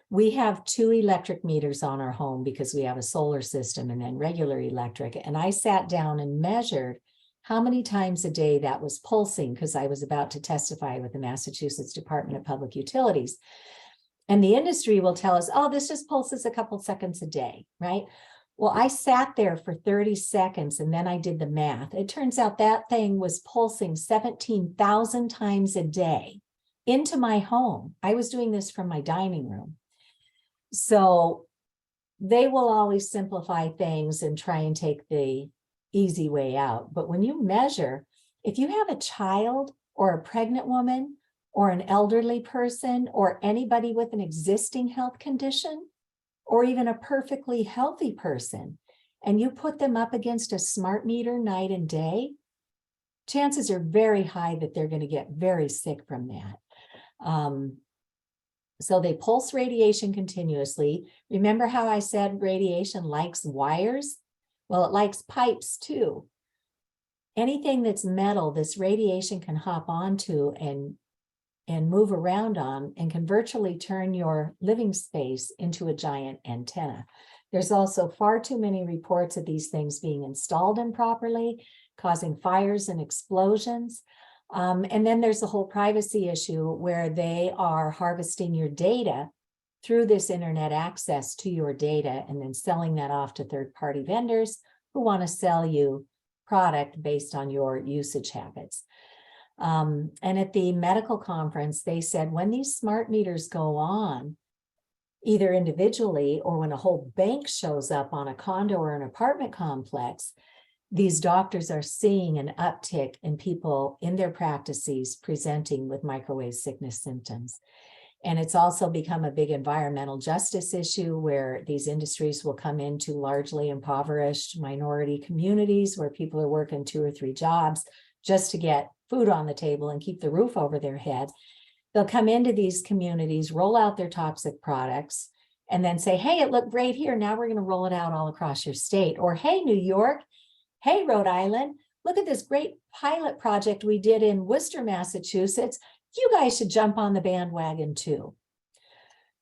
We have 2 electric meters on our home because we have a solar system and then regular electric. And I sat down and measured how many times a day that was pulsing because I was about to testify with the Massachusetts Department of Public Utilities. And the industry will tell us, oh, this just pulses a couple seconds a day, right? Well, I sat there for 30 seconds and then I did the math. It turns out that thing was pulsing 17,000 times a day into my home. I was doing this from my dining room. So they will always simplify things and try and take the easy way out. But when you measure, if you have a child or a pregnant woman or an elderly person or anybody with an existing health condition, or even a perfectly healthy person, and you put them up against a smart meter night and day, chances are very high that they're going to get very sick from that. So they pulse radiation continuously. Remember how I said radiation likes wires? Well, it likes pipes too. Anything that's metal, this radiation can hop onto and move around on and can virtually turn your living space into a giant antenna. There's also far too many reports of these things being installed improperly, causing fires and explosions. And then there's the whole privacy issue where they are harvesting your data through this internet access to your data and then selling that off to third-party vendors who want to sell you product based on your usage habits. And at the medical conference, they said when these smart meters go on, either individually or when a whole bank shows up on a condo or an apartment complex, these doctors are seeing an uptick in people in their practices presenting with microwave sickness symptoms. And it's also become a big environmental justice issue where these industries will come into largely impoverished minority communities where people are working 2 or 3 jobs just to get food on the table and keep the roof over their head. They'll come into these communities, roll out their toxic products, and then say, hey, it looked great here. Now we're going to roll it out all across your state. Or, hey, New York, hey, Rhode Island, look at this great pilot project we did in Worcester, Massachusetts. You guys should jump on the bandwagon too.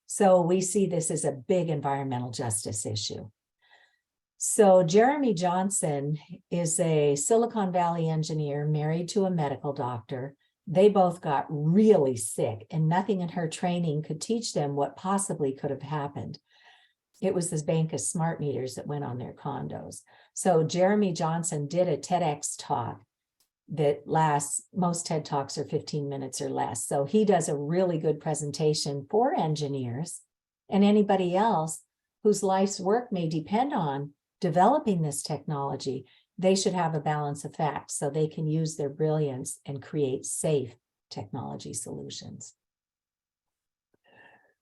So we see this as a big environmental justice issue. So Jeremy Johnson is a Silicon Valley engineer married to a medical doctor. They both got really sick and nothing in her training could teach them what possibly could have happened. It was this bank of smart meters that went on their condos. So Jeremy Johnson did a TEDx talk that lasts, most TED Talks are 15 minutes or less. So he does a really good presentation for engineers and anybody else whose life's work may depend on developing this technology. They should have a balance of facts so they can use their brilliance and create safe technology solutions.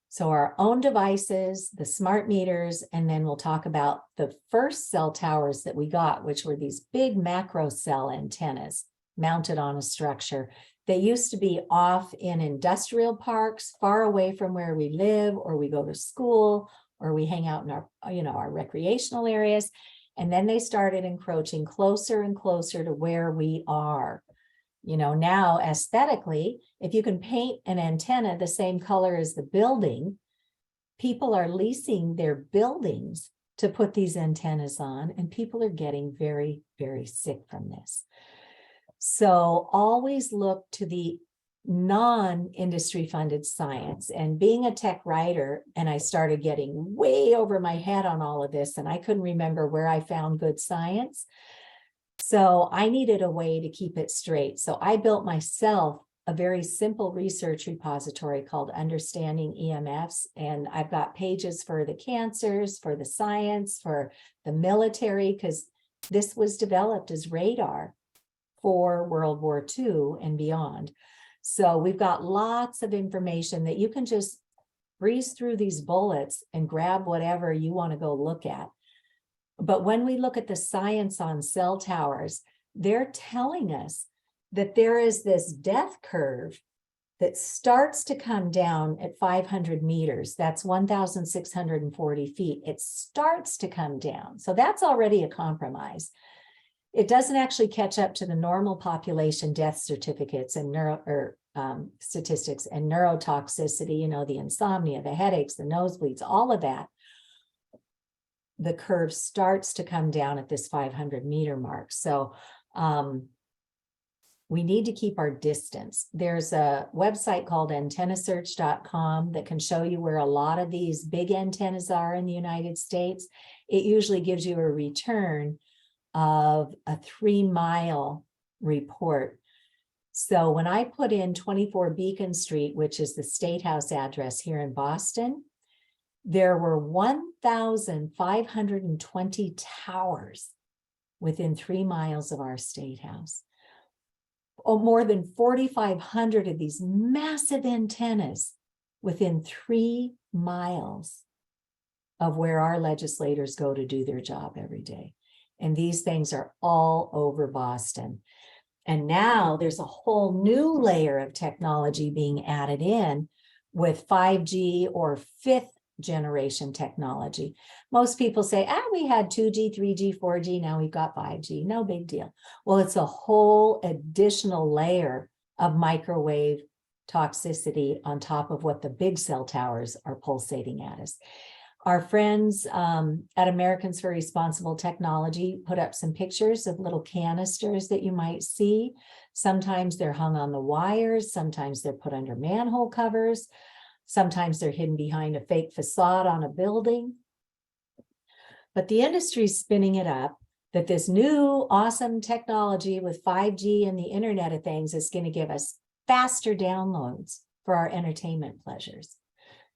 So our own devices, the smart meters, and then we'll talk about the first cell towers that we got, which were these big macro cell antennas mounted on a structure. They used to be off in industrial parks, far away from where we live, or we go to school, or we hang out in our, our recreational areas. And then they started encroaching closer and closer to where we are. Now aesthetically, if you can paint an antenna the same color as the building, people are leasing their buildings to put these antennas on, and people are getting very, very sick from this. So always look to the non-industry funded science. And being a tech writer, and I started getting way over my head on all of this, and I couldn't remember where I found good science. So I needed a way to keep it straight. So I built myself a very simple research repository called Understanding EMFs. And I've got pages for the cancers, for the science, for the military, because this was developed as radar for World War II and beyond. So we've got lots of information that you can just breeze through these bullets and grab whatever you want to go look at. But when we look at the science on cell towers, they're telling us that there is this death curve that starts to come down at 500 meters. That's 1,640 feet. It starts to come down. So that's already a compromise. It doesn't actually catch up to the normal population death certificates and statistics and neurotoxicity, you know, the insomnia, the headaches, the nosebleeds, all of that. The curve starts to come down at this 500 meter mark. So we need to keep our distance. There's a website called antennasearch.com that can show you where a lot of these big antennas are in the United States. It usually gives you a return of a 3-mile report. So when I put in 24 Beacon Street, which is the State House address here in Boston, there were 1,520 towers within 3 miles of our State House. Oh, more than 4,500 of these massive antennas within 3 miles of where our legislators go to do their job every day. And these things are all over Boston. And now there's a whole new layer of technology being added in with 5G or 5th generation technology. Most people say, we had 2G, 3G, 4G, now we've got 5G, no big deal. Well, it's a whole additional layer of microwave toxicity on top of what the big cell towers are pulsating at us. Our friends at Americans for Responsible Technology put up some pictures of little canisters that you might see. Sometimes they're hung on the wires, sometimes they're put under manhole covers. Sometimes they're hidden behind a fake facade on a building. But the industry's spinning it up that this new awesome technology with 5G and the Internet of Things is going to give us faster downloads for our entertainment pleasures.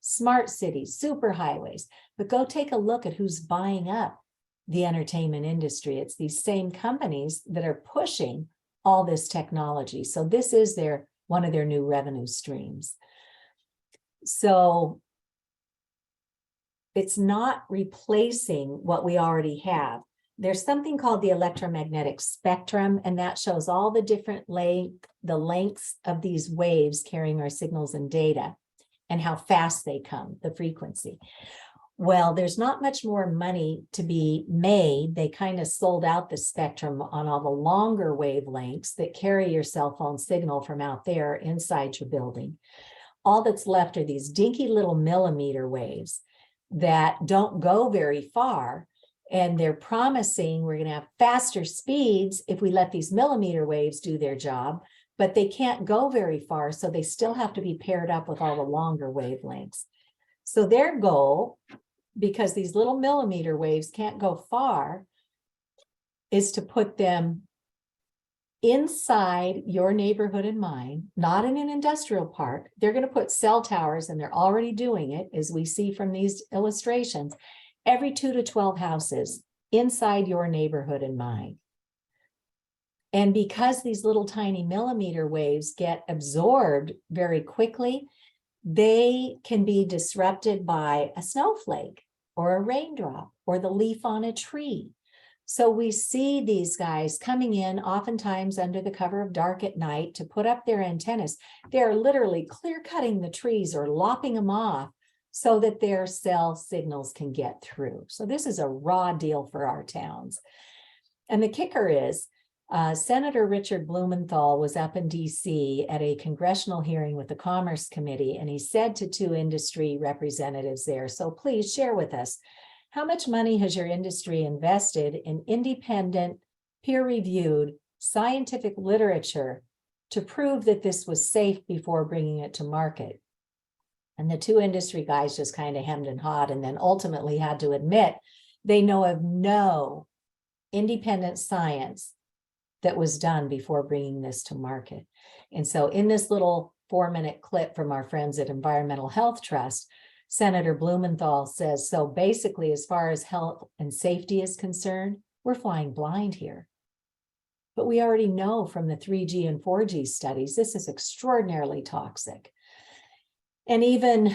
Smart cities, superhighways. But go take a look at who's buying up the entertainment industry. It's these same companies that are pushing all this technology. So this is one of their new revenue streams. So it's not replacing what we already have. There's something called the electromagnetic spectrum, and that shows all the different the lengths of these waves carrying our signals and data and how fast they come, the frequency. Well, there's not much more money to be made. They kind of sold out the spectrum on all the longer wavelengths that carry your cell phone signal from out there inside your building. All that's left are these dinky little millimeter waves that don't go very far. And they're promising we're going to have faster speeds if we let these millimeter waves do their job, but they can't go very far. So they still have to be paired up with all the longer wavelengths. So their goal, because these little millimeter waves can't go far, is to put them inside your neighborhood and mine, not in an industrial park. They're going to put cell towers, and they're already doing it, as we see from these illustrations, every 2 to 12 houses inside your neighborhood and mine. And because these little tiny millimeter waves get absorbed very quickly, they can be disrupted by a snowflake or a raindrop or the leaf on a tree. So we see these guys coming in oftentimes under the cover of dark at night to put up their antennas. They're literally clear cutting the trees or lopping them off so that their cell signals can get through. So this is a raw deal for our towns. And the kicker is, Senator Richard Blumenthal was up in DC at a congressional hearing with the Commerce Committee, and he said to 2 industry representatives there, so please share with us, how much money has your industry invested in independent, peer-reviewed scientific literature to prove that this was safe before bringing it to market. And the two industry guys just kind of hemmed and hawed, and then ultimately had to admit they know of no independent science that was done before bringing this to market. And so in this little 4-minute clip from our friends at Environmental Health Trust, Senator Blumenthal says, so basically, as far as health and safety is concerned, we're flying blind here. But we already know from the 3G and 4G studies, this is extraordinarily toxic. And even,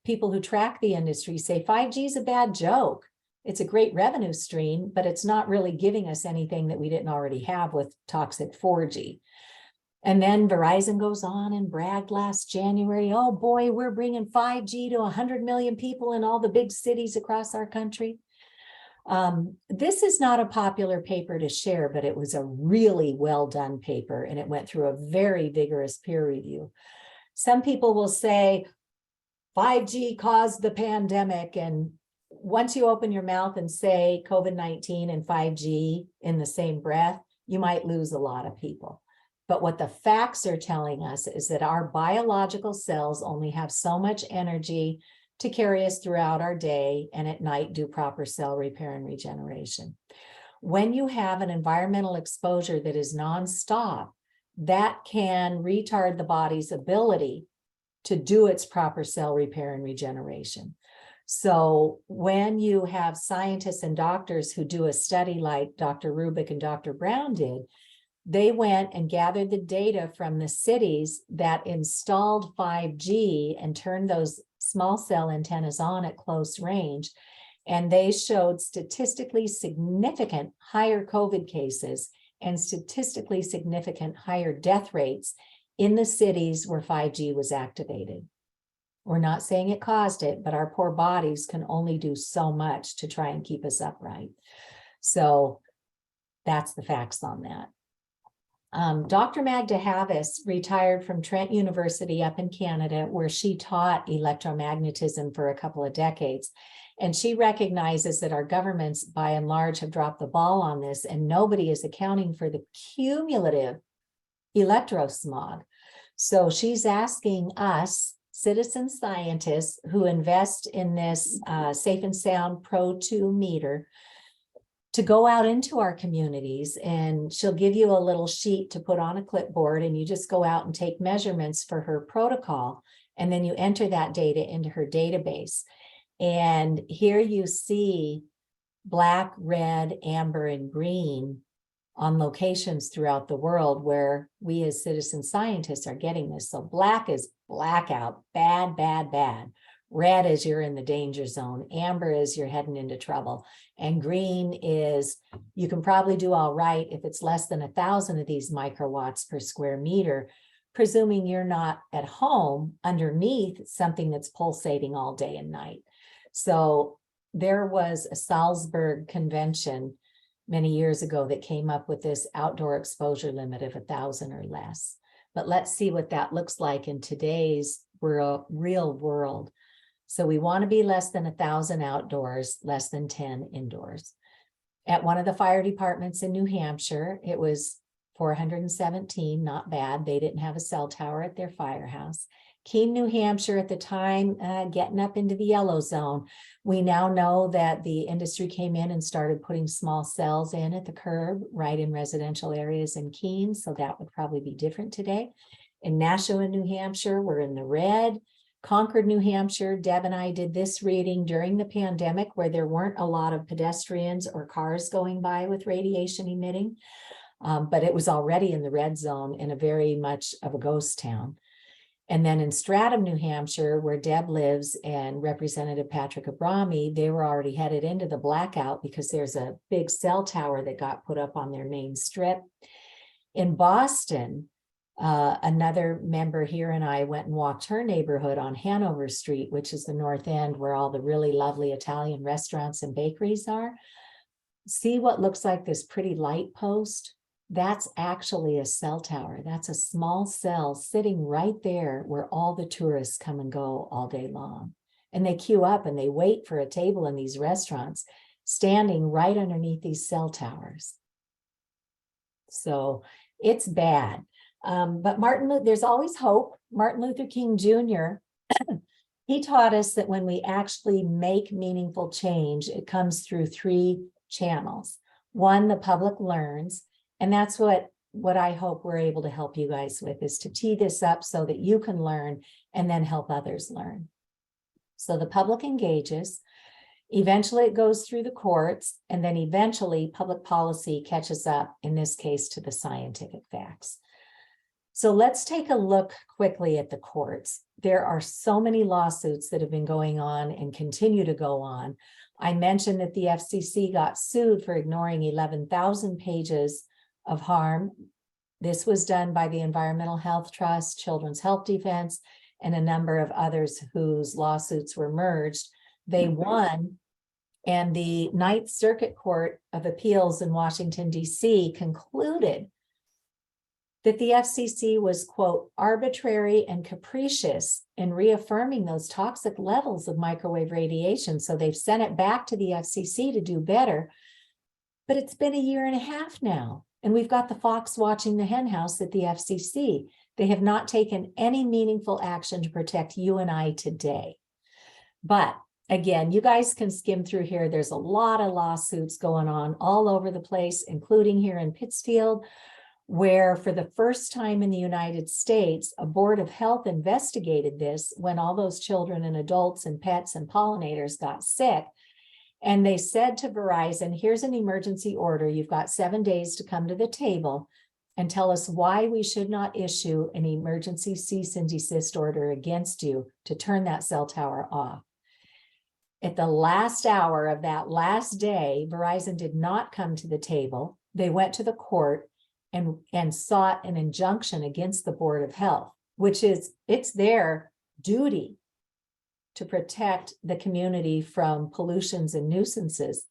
people who track the industry say 5G is a bad joke. It's a great revenue stream, but it's not really giving us anything that we didn't already have with toxic 4G. And then Verizon goes on and bragged last January, oh boy, we're bringing 5G to 100 million people in all the big cities across our country. This is not a popular paper to share, but it was a really well done paper, and it went through a very vigorous peer review. Some people will say 5G caused the pandemic, and once you open your mouth and say COVID-19 and 5G in the same breath, you might lose a lot of people. But what the facts are telling us is that our biological cells only have so much energy to carry us throughout our day, and at night do proper cell repair and regeneration. When you have an environmental exposure that is nonstop, that can retard the body's ability to do its proper cell repair and regeneration. So when you have scientists and doctors who do a study like Dr. Rubik and Dr. Brown did, they went and gathered the data from the cities that installed 5G and turned those small cell antennas on at close range. And they showed statistically significant higher COVID cases and statistically significant higher death rates in the cities where 5G was activated. We're not saying it caused it, but our poor bodies can only do so much to try and keep us upright. So that's the facts on that. Dr. Magda Havas retired from Trent University up in Canada, where she taught electromagnetism for a couple of decades. And she recognizes that our governments, by and large, have dropped the ball on this, and nobody is accounting for the cumulative electrosmog. So she's asking us, citizen scientists who invest in this Safe and Sound Pro 2 meter, to go out into our communities, and she'll give you a little sheet to put on a clipboard, and you just go out and take measurements for her protocol, and then you enter that data into her database. And here you see black, red, amber, and green on locations throughout the world where we as citizen scientists are getting this. So black is blackout, bad, bad, bad. Red is you're in the danger zone. Amber is you're heading into trouble. And green is you can probably do all right if it's less than 1,000 of these microwatts per square meter, presuming you're not at home underneath something that's pulsating all day and night. So there was a Salzburg convention many years ago that came up with this outdoor exposure limit of 1,000 or less. But let's see what that looks like in today's real world. So we want to be less than 1,000 outdoors, less than 10 indoors. At one of the fire departments in New Hampshire, it was 417, not bad. They didn't have a cell tower at their firehouse. Keene, New Hampshire at the time, getting up into the yellow zone. We now know that the industry came in and started putting small cells in at the curb, right in residential areas in Keene. So that would probably be different today. In Nashua, New Hampshire, we're in the red. Concord, New Hampshire, Deb and I did this reading during the pandemic where there weren't a lot of pedestrians or cars going by with radiation emitting, but it was already in the red zone in a very much of a ghost town. And then in Stratham, New Hampshire, where Deb lives and Representative Patrick Abrami, they were already headed into the blackout because there's a big cell tower that got put up on their main strip. In Boston, another member here and I went and walked her neighborhood on Hanover Street, which is the north end where all the really lovely Italian restaurants and bakeries are. See what looks like this pretty light post? That's actually a cell tower. That's a small cell sitting right there where all the tourists come and go all day long. And they queue up and they wait for a table in these restaurants, standing right underneath these cell towers. So it's bad. But there's always hope. Martin Luther King Jr., he taught us that when we actually make meaningful change, it comes through 3 channels. One, the public learns, and that's what I hope we're able to help you guys with, is to tee this up so that you can learn and then help others learn. So the public engages, eventually it goes through the courts, and then eventually public policy catches up, in this case, to the scientific facts. So let's take a look quickly at the courts. There are so many lawsuits that have been going on and continue to go on. I mentioned that the FCC got sued for ignoring 11,000 pages of harm. This was done by the Environmental Health Trust, Children's Health Defense, and a number of others whose lawsuits were merged. They won, and the Ninth Circuit Court of Appeals in Washington, D.C. concluded that the FCC was, quote, arbitrary and capricious in reaffirming those toxic levels of microwave radiation. So they've sent it back to the FCC to do better. But it's been 1.5 years now, and we've got the fox watching the hen house at the FCC. They have not taken any meaningful action to protect you and I today. But again, you guys can skim through here. There's a lot of lawsuits going on all over the place, including here in Pittsfield, where for the first time in the United States, a board of health investigated this when all those children and adults and pets and pollinators got sick. And they said to Verizon, here's an emergency order. You've got 7 days to come to the table and tell us why we should not issue an emergency cease and desist order against you to turn that cell tower off. At the last hour of that last day, Verizon did not come to the table. They went to the court and sought an injunction against the Board of Health, which is, it's their duty to protect the community from pollutions and nuisances.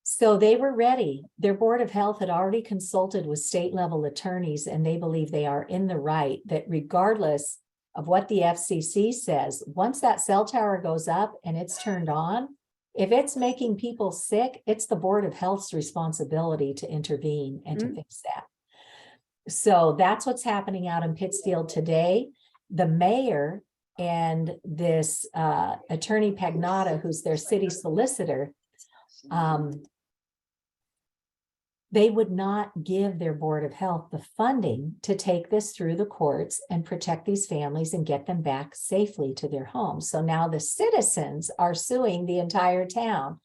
So they were ready. Their Board of Health had already consulted with state level attorneys, and they believe they are in the right that regardless of what the FCC says, once that cell tower goes up and it's turned on, if it's making people sick, it's the Board of Health's responsibility to intervene and to fix that. So that's what's happening out in Pittsfield today. The mayor and this attorney Pagnotta, who's their city solicitor, they would not give their Board of Health the funding to take this through the courts and protect these families and get them back safely to their homes. So now the citizens are suing the entire town,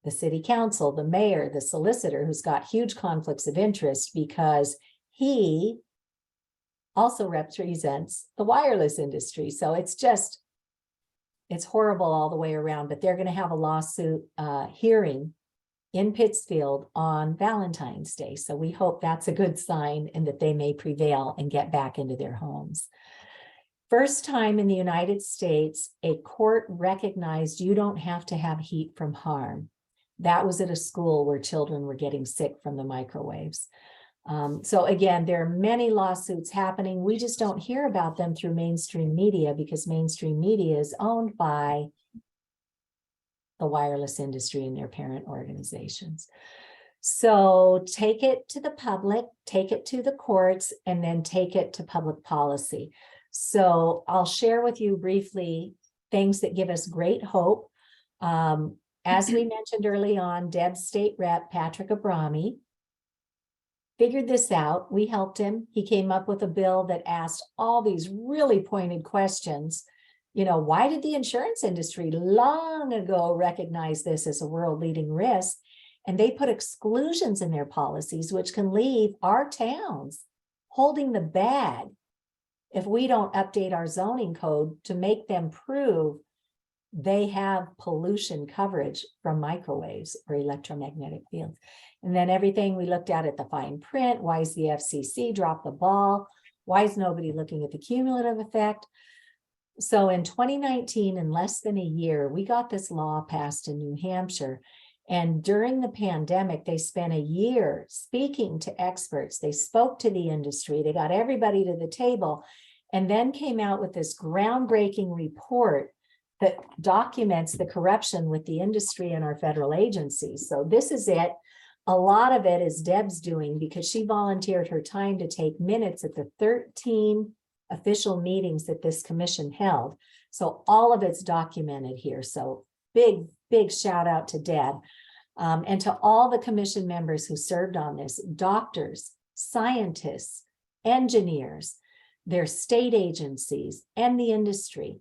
the city council, the mayor, the solicitor, who's got huge conflicts of interest because he also represents the wireless industry. So it's horrible all the way around, but they're going to have a lawsuit hearing in Pittsfield on Valentine's Day. So we hope that's a good sign and that they may prevail and get back into their homes. First time in the United States, a court recognized you don't have to have heat from harm. That was at a school where children were getting sick from the microwaves. So again, there are many lawsuits happening. We just don't hear about them through mainstream media because mainstream media is owned by the wireless industry and their parent organizations. So take it to the public, take it to the courts, and then take it to public policy. So I'll share with you briefly things that give us great hope. As we mentioned early on, Deb's state rep, Patrick Abrami, figured this out. We helped him. He came up with a bill that asked all these really pointed questions. You know, why did the insurance industry long ago recognize this as a world-leading risk? And they put exclusions in their policies, which can leave our towns holding the bag if we don't update our zoning code to make them prove they have pollution coverage from microwaves or electromagnetic fields. And then everything we looked at the fine print, why is the FCC dropped the ball? Why is nobody looking at the cumulative effect? So in 2019, in less than a year, we got this law passed in New Hampshire. And during the pandemic, they spent a year speaking to experts. They spoke to the industry. They got everybody to the table and then came out with this groundbreaking report that documents the corruption with the industry and our federal agencies. So this is it. A lot of it is Deb's doing because she volunteered her time to take minutes at the 13 official meetings that this commission held. So all of it's documented here. So big, big shout out to Deb. And to all the commission members who served on this, doctors, scientists, engineers, their state agencies, and the industry.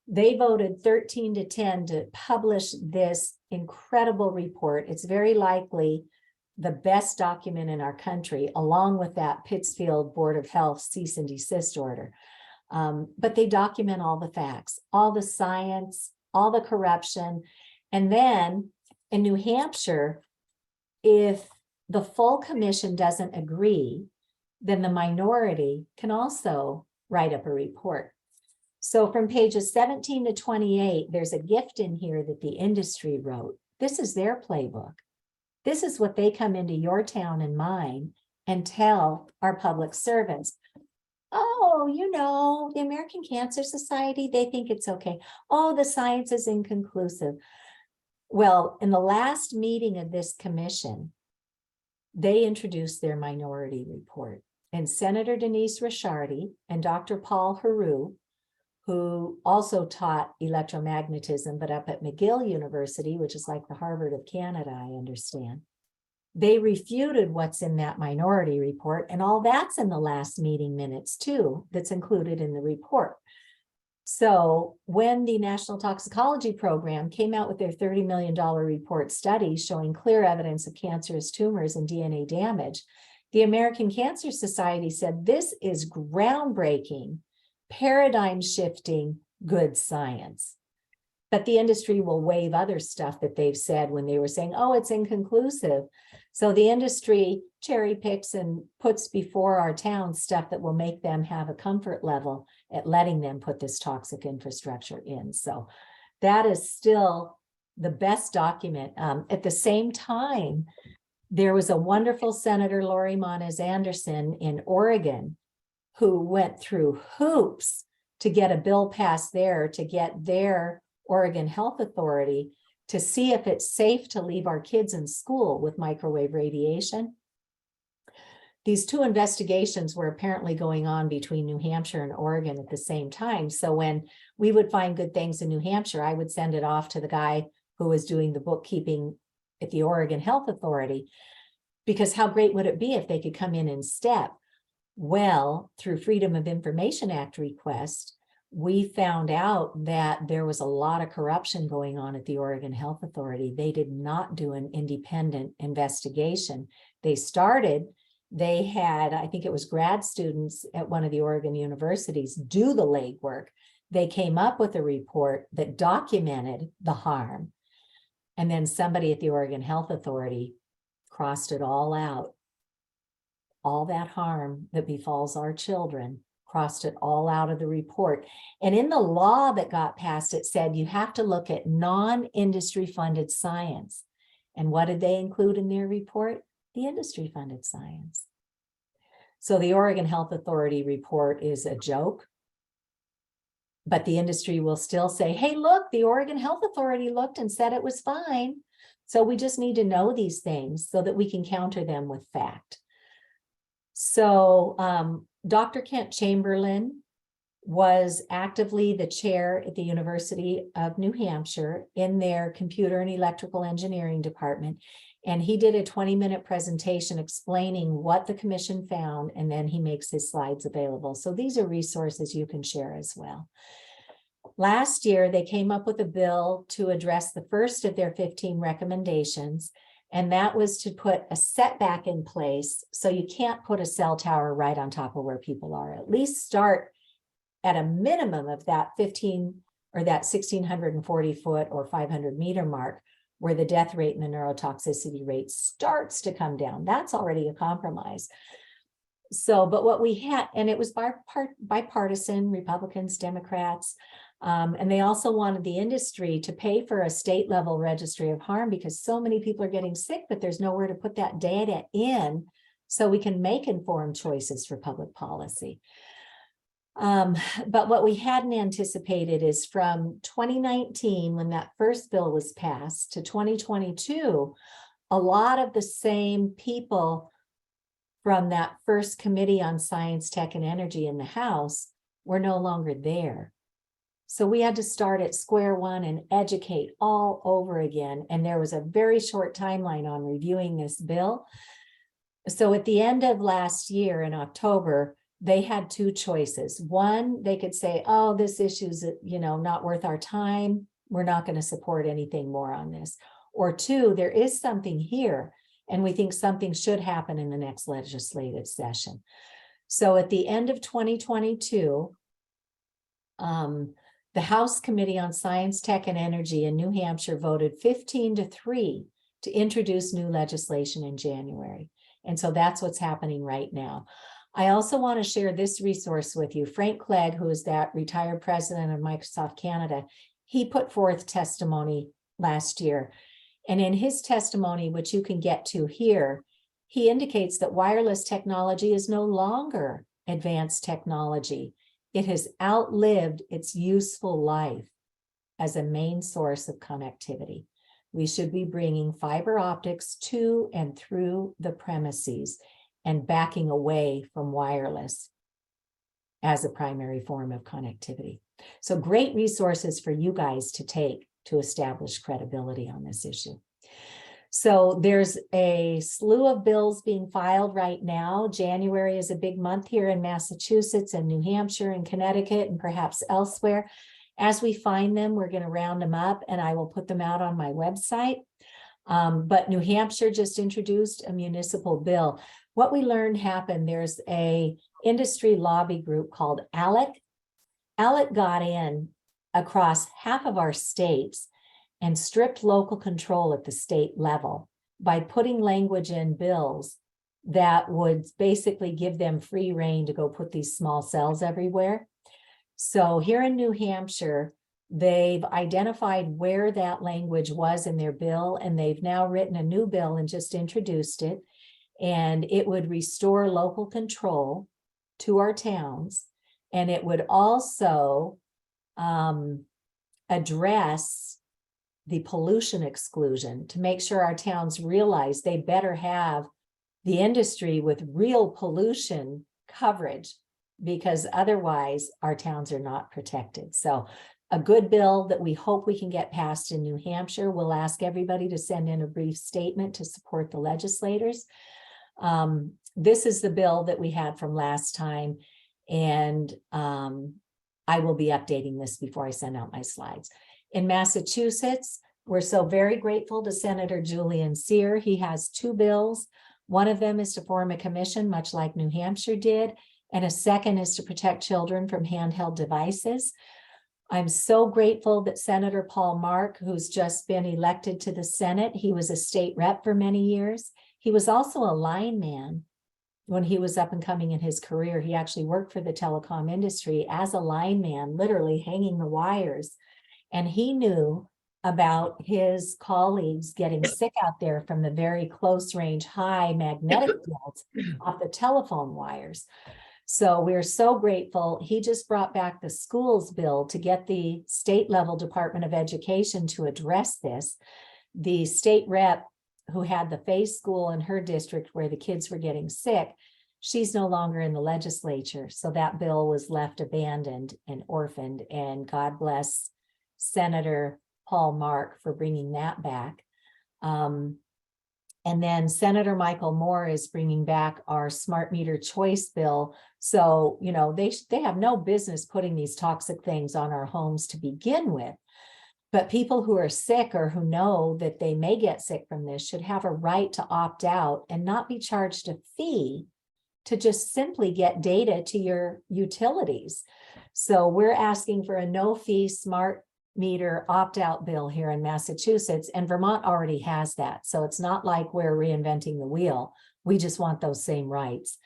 They voted 13-10 to publish this incredible report. It's very likely the best document in our country, along with that Pittsfield Board of Health cease and desist order. But they document all the facts, all the science, all the corruption. And then in New Hampshire, if the full commission doesn't agree, then the minority can also write up a report. So from pages 17 to 28, there's a gift in here that the industry wrote. This is their playbook. This is what they come into your town and mine and tell our public servants. Oh, you know, the American Cancer Society, they think it's okay. Oh, the science is inconclusive. Well, in the last meeting of this commission, they introduced their minority report. And Senator Denise Ricciardi and Dr. Paul Heroux, who also taught electromagnetism, but up at McGill University, which is like the Harvard of Canada, I understand. They refuted what's in that minority report, and all that's in the last meeting minutes too, that's included in the report. So when the National Toxicology Program came out with their $30 million report study showing clear evidence of cancerous tumors and DNA damage, the American Cancer Society said, this is groundbreaking, paradigm shifting, good science. But the industry will waive other stuff that they've said when they were saying, oh, it's inconclusive. So the industry cherry picks and puts before our town stuff that will make them have a comfort level at letting them put this toxic infrastructure in. So that is still the best document. At the same time, there was a wonderful Senator Lori Monez Anderson in Oregon who went through hoops to get a bill passed there, to get their Oregon Health Authority to see if it's safe to leave our kids in school with microwave radiation. These two investigations were apparently going on between New Hampshire and Oregon at the same time. So when we would find good things in New Hampshire, I would send it off to the guy who was doing the bookkeeping at the Oregon Health Authority, because how great would it be if they could come in step? Well, through Freedom of Information Act request, we found out that there was a lot of corruption going on at the Oregon Health Authority. They did not do an independent investigation. They had, I think it was grad students at one of the Oregon universities do the legwork. They came up with a report that documented the harm. And then somebody at the Oregon Health Authority crossed it all out. All that harm that befalls our children, crossed it all out of the report. And in the law that got passed, it said you have to look at non-industry funded science. And what did they include in their report? The industry funded science. So the Oregon Health Authority report is a joke, but the industry will still say, hey, look, the Oregon Health Authority looked and said it was fine. So we just need to know these things so that we can counter them with fact. So Dr. Kent Chamberlain was actively the chair at the University of New Hampshire in their computer and electrical engineering department. And he did a 20-minute presentation explaining what the commission found, and then he makes his slides available. So these are resources you can share as well. Last year, they came up with a bill to address the first of their 15 recommendations, and that was to put a setback in place so you can't put a cell tower right on top of where people are. At least start at a minimum of that 15 or that 1,640 foot or 500 meter mark, where the death rate and the neurotoxicity rate starts to come down. That's already a compromise. So, but what we had, and it was bipartisan, Republicans, Democrats, and they also wanted the industry to pay for a state level registry of harm because so many people are getting sick, but there's nowhere to put that data in so we can make informed choices for public policy. But what we hadn't anticipated is from 2019, when that first bill was passed, to 2022, a lot of the same people from that first committee on science, tech, and energy in the House were no longer there. So we had to start at square one and educate all over again. And there was a very short timeline on reviewing this bill. So at the end of last year in October, they had two choices. One, they could say, oh, this issue's, not worth our time. We're not going to support anything more on this. Or two, there is something here, and we think something should happen in the next legislative session. So at the end of 2022, the House Committee on Science, Tech, and Energy in New Hampshire voted 15-3 to introduce new legislation in January. And so that's what's happening right now. I also want to share this resource with you. Frank Clegg, who is that retired president of Microsoft Canada, he put forth testimony last year. And in his testimony, which you can get to here, he indicates that wireless technology is no longer advanced technology. It has outlived its useful life as a main source of connectivity. We should be bringing fiber optics to and through the premises and backing away from wireless as a primary form of connectivity. So great resources for you guys to take to establish credibility on this issue. So there's a slew of bills being filed right now. January is a big month here in Massachusetts and New Hampshire and Connecticut and perhaps elsewhere. As we find them, we're going to round them up and I will put them out on my website. But New Hampshire just introduced a municipal bill. What we learned happened, there's a industry lobby group called ALEC. ALEC got in across half of our states and stripped local control at the state level by putting language in bills that would basically give them free rein to go put these small cells everywhere. So here in New Hampshire, they've identified where that language was in their bill, and they've now written a new bill and just introduced it. And it would restore local control to our towns. And it would also address the pollution exclusion to make sure our towns realize they better have the industry with real pollution coverage, because otherwise our towns are not protected. So a good bill that we hope we can get passed in New Hampshire. We'll ask everybody to send in a brief statement to support the legislators. This is the bill that we had from last time, and I will be updating this before I send out my slides. In Massachusetts, we're so very grateful to Senator Julian Cyr. He has two bills. One of them is to form a commission, much like New Hampshire did, and a second is to protect children from handheld devices. I'm so grateful that Senator Paul Mark, who's just been elected to the Senate, he was a state rep for many years. He was also a lineman when he was up and coming in his career. He actually worked for the telecom industry as a lineman, literally hanging the wires. And he knew about his colleagues getting sick out there from the very close range, high magnetic fields off the telephone wires. So we're so grateful. He just brought back the schools bill to get the state level Department of Education to address this. The state rep who had the Faith School in her district where the kids were getting sick, she's no longer in the legislature. So that bill was left abandoned and orphaned, and God bless Senator Paul Mark for bringing that back. And then Senator Michael Moore is bringing back our smart meter choice bill. So, they have no business putting these toxic things on our homes to begin with. But people who are sick or who know that they may get sick from this should have a right to opt out and not be charged a fee to just simply get data to your utilities. So we're asking for a no-fee smart meter opt-out bill here in Massachusetts, and Vermont already has that. So it's not like we're reinventing the wheel. We just want those same rights.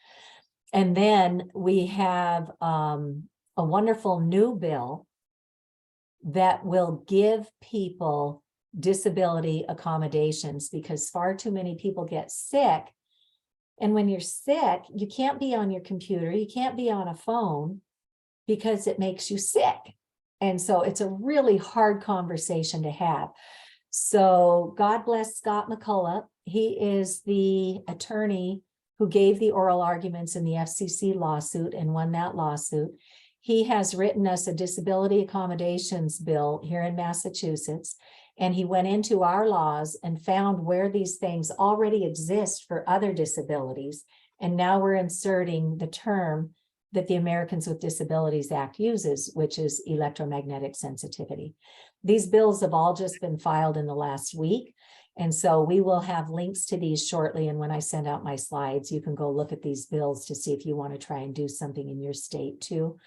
And then we have a wonderful new bill that will give people disability accommodations, because far too many people get sick. And when you're sick, you can't be on your computer, you can't be on a phone because it makes you sick. And so it's a really hard conversation to have. So God bless Scott McCullough He is the attorney who gave the oral arguments in the FCC lawsuit and won that lawsuit. He has written us a disability accommodations bill here in Massachusetts, and he went into our laws and found where these things already exist for other disabilities. And now we're inserting the term that the Americans with Disabilities Act uses, which is electromagnetic sensitivity. These bills have all just been filed in the last week. And so we will have links to these shortly. And when I send out my slides, you can go look at these bills to see if you want to try and do something in your state too.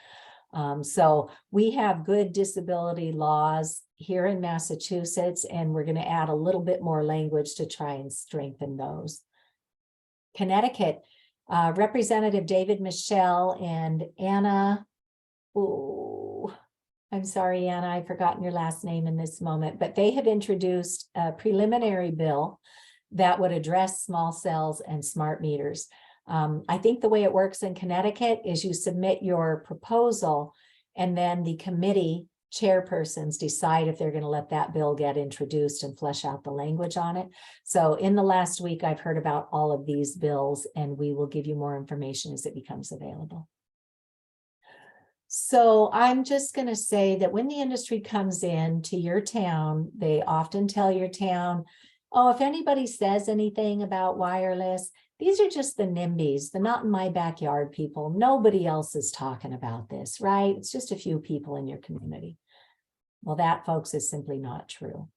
So we have good disability laws here in Massachusetts, and we're going to add a little bit more language to try and strengthen those. Connecticut, Representative David Michelle and Anna, oh, I'm sorry, Anna, I've forgotten your last name in this moment, but they have introduced a preliminary bill that would address small cells and smart meters. I think the way it works in Connecticut is you submit your proposal, and then the committee chairpersons decide if they're going to let that bill get introduced and flesh out the language on it. So in the last week, I've heard about all of these bills, and we will give you more information as it becomes available. So I'm just going to say that when the industry comes in to your town, they often tell your town, oh, if anybody says anything about wireless, these are just the NIMBYs, the not in my backyard people. Nobody else is talking about this, right? It's just a few people in your community. Well, that, folks, is simply not true.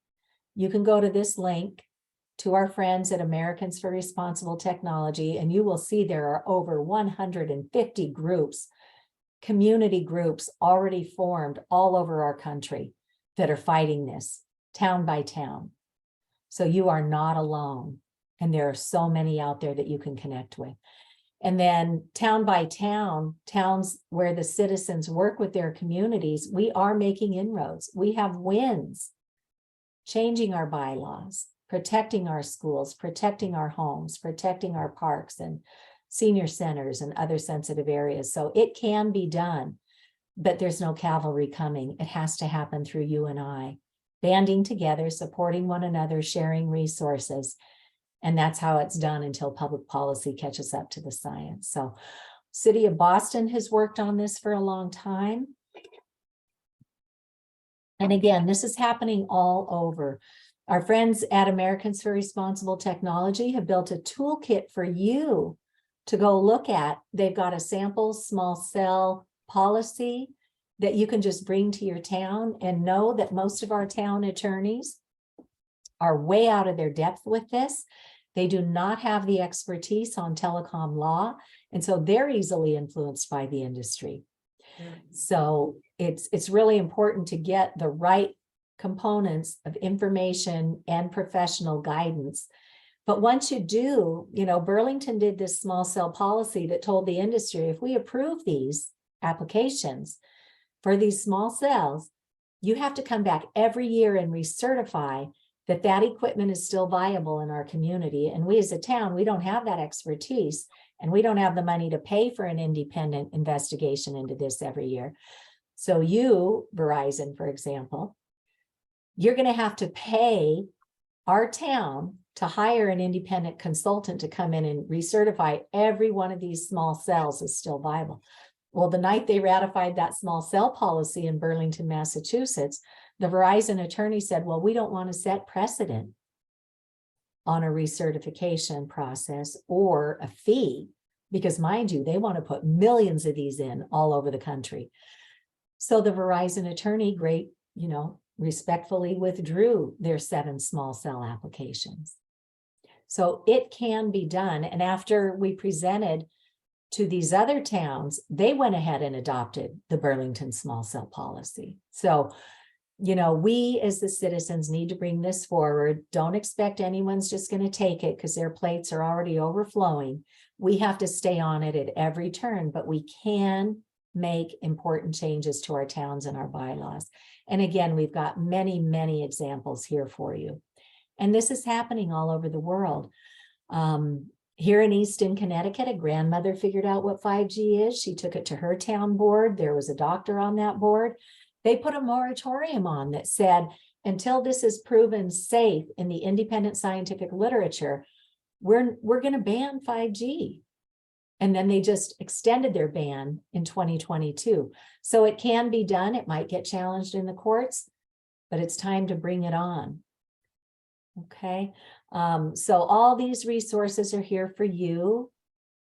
You can go to this link to our friends at Americans for Responsible Technology, and you will see there are over 150 groups, community groups already formed all over our country that are fighting this, town by town. So you are not alone. And there are so many out there that you can connect with. And then town by town, towns where the citizens work with their communities, we are making inroads. We have wins, changing our bylaws, protecting our schools, protecting our homes, protecting our parks and senior centers and other sensitive areas. So it can be done, but there's no cavalry coming. It has to happen through you and I, banding together, supporting one another, sharing resources. And that's how it's done until public policy catches up to the science. So City of Boston has worked on this for a long time. And again, this is happening all over. Our friends at Americans for Responsible Technology have built a toolkit for you to go look at. They've got a sample small cell policy that you can just bring to your town, and know that most of our town attorneys are way out of their depth with this. They do not have the expertise on telecom law, and so they're easily influenced by the industry. So it's really important to get the right components of information and professional guidance. But once you do, you know, Burlington did this small cell policy that told the industry, if we approve these applications for these small cells, you have to come back every year and recertify that that equipment is still viable in our community. And we as a town, we don't have that expertise, and we don't have the money to pay for an independent investigation into this every year. So you, Verizon, for example, you're going to have to pay our town to hire an independent consultant to come in and recertify every one of these small cells is still viable. Well, the night they ratified that small cell policy in Burlington, Massachusetts, the Verizon attorney said, well, we don't want to set precedent on a recertification process or a fee, because mind you, they want to put millions of these in all over the country. So the Verizon attorney, respectfully withdrew their 7 small cell applications. So it can be done. And after we presented to these other towns, they went ahead and adopted the Burlington small cell policy. So, we as the citizens need to bring this forward. Don't expect anyone's just going to take it because their plates are already overflowing. We have to stay on it at every turn, but we can make important changes to our towns and our bylaws. And again, we've got many, many examples here for you. And this is happening all over the world. Here in Easton, Connecticut, a grandmother figured out what 5G is. She took it to her town board. There was a doctor on that board. They put a moratorium on that said, until this is proven safe in the independent scientific literature, we're going to ban 5G. And then they just extended their ban in 2022. So it can be done. It might get challenged in the courts, but it's time to bring it on. Okay. So all these resources are here for you.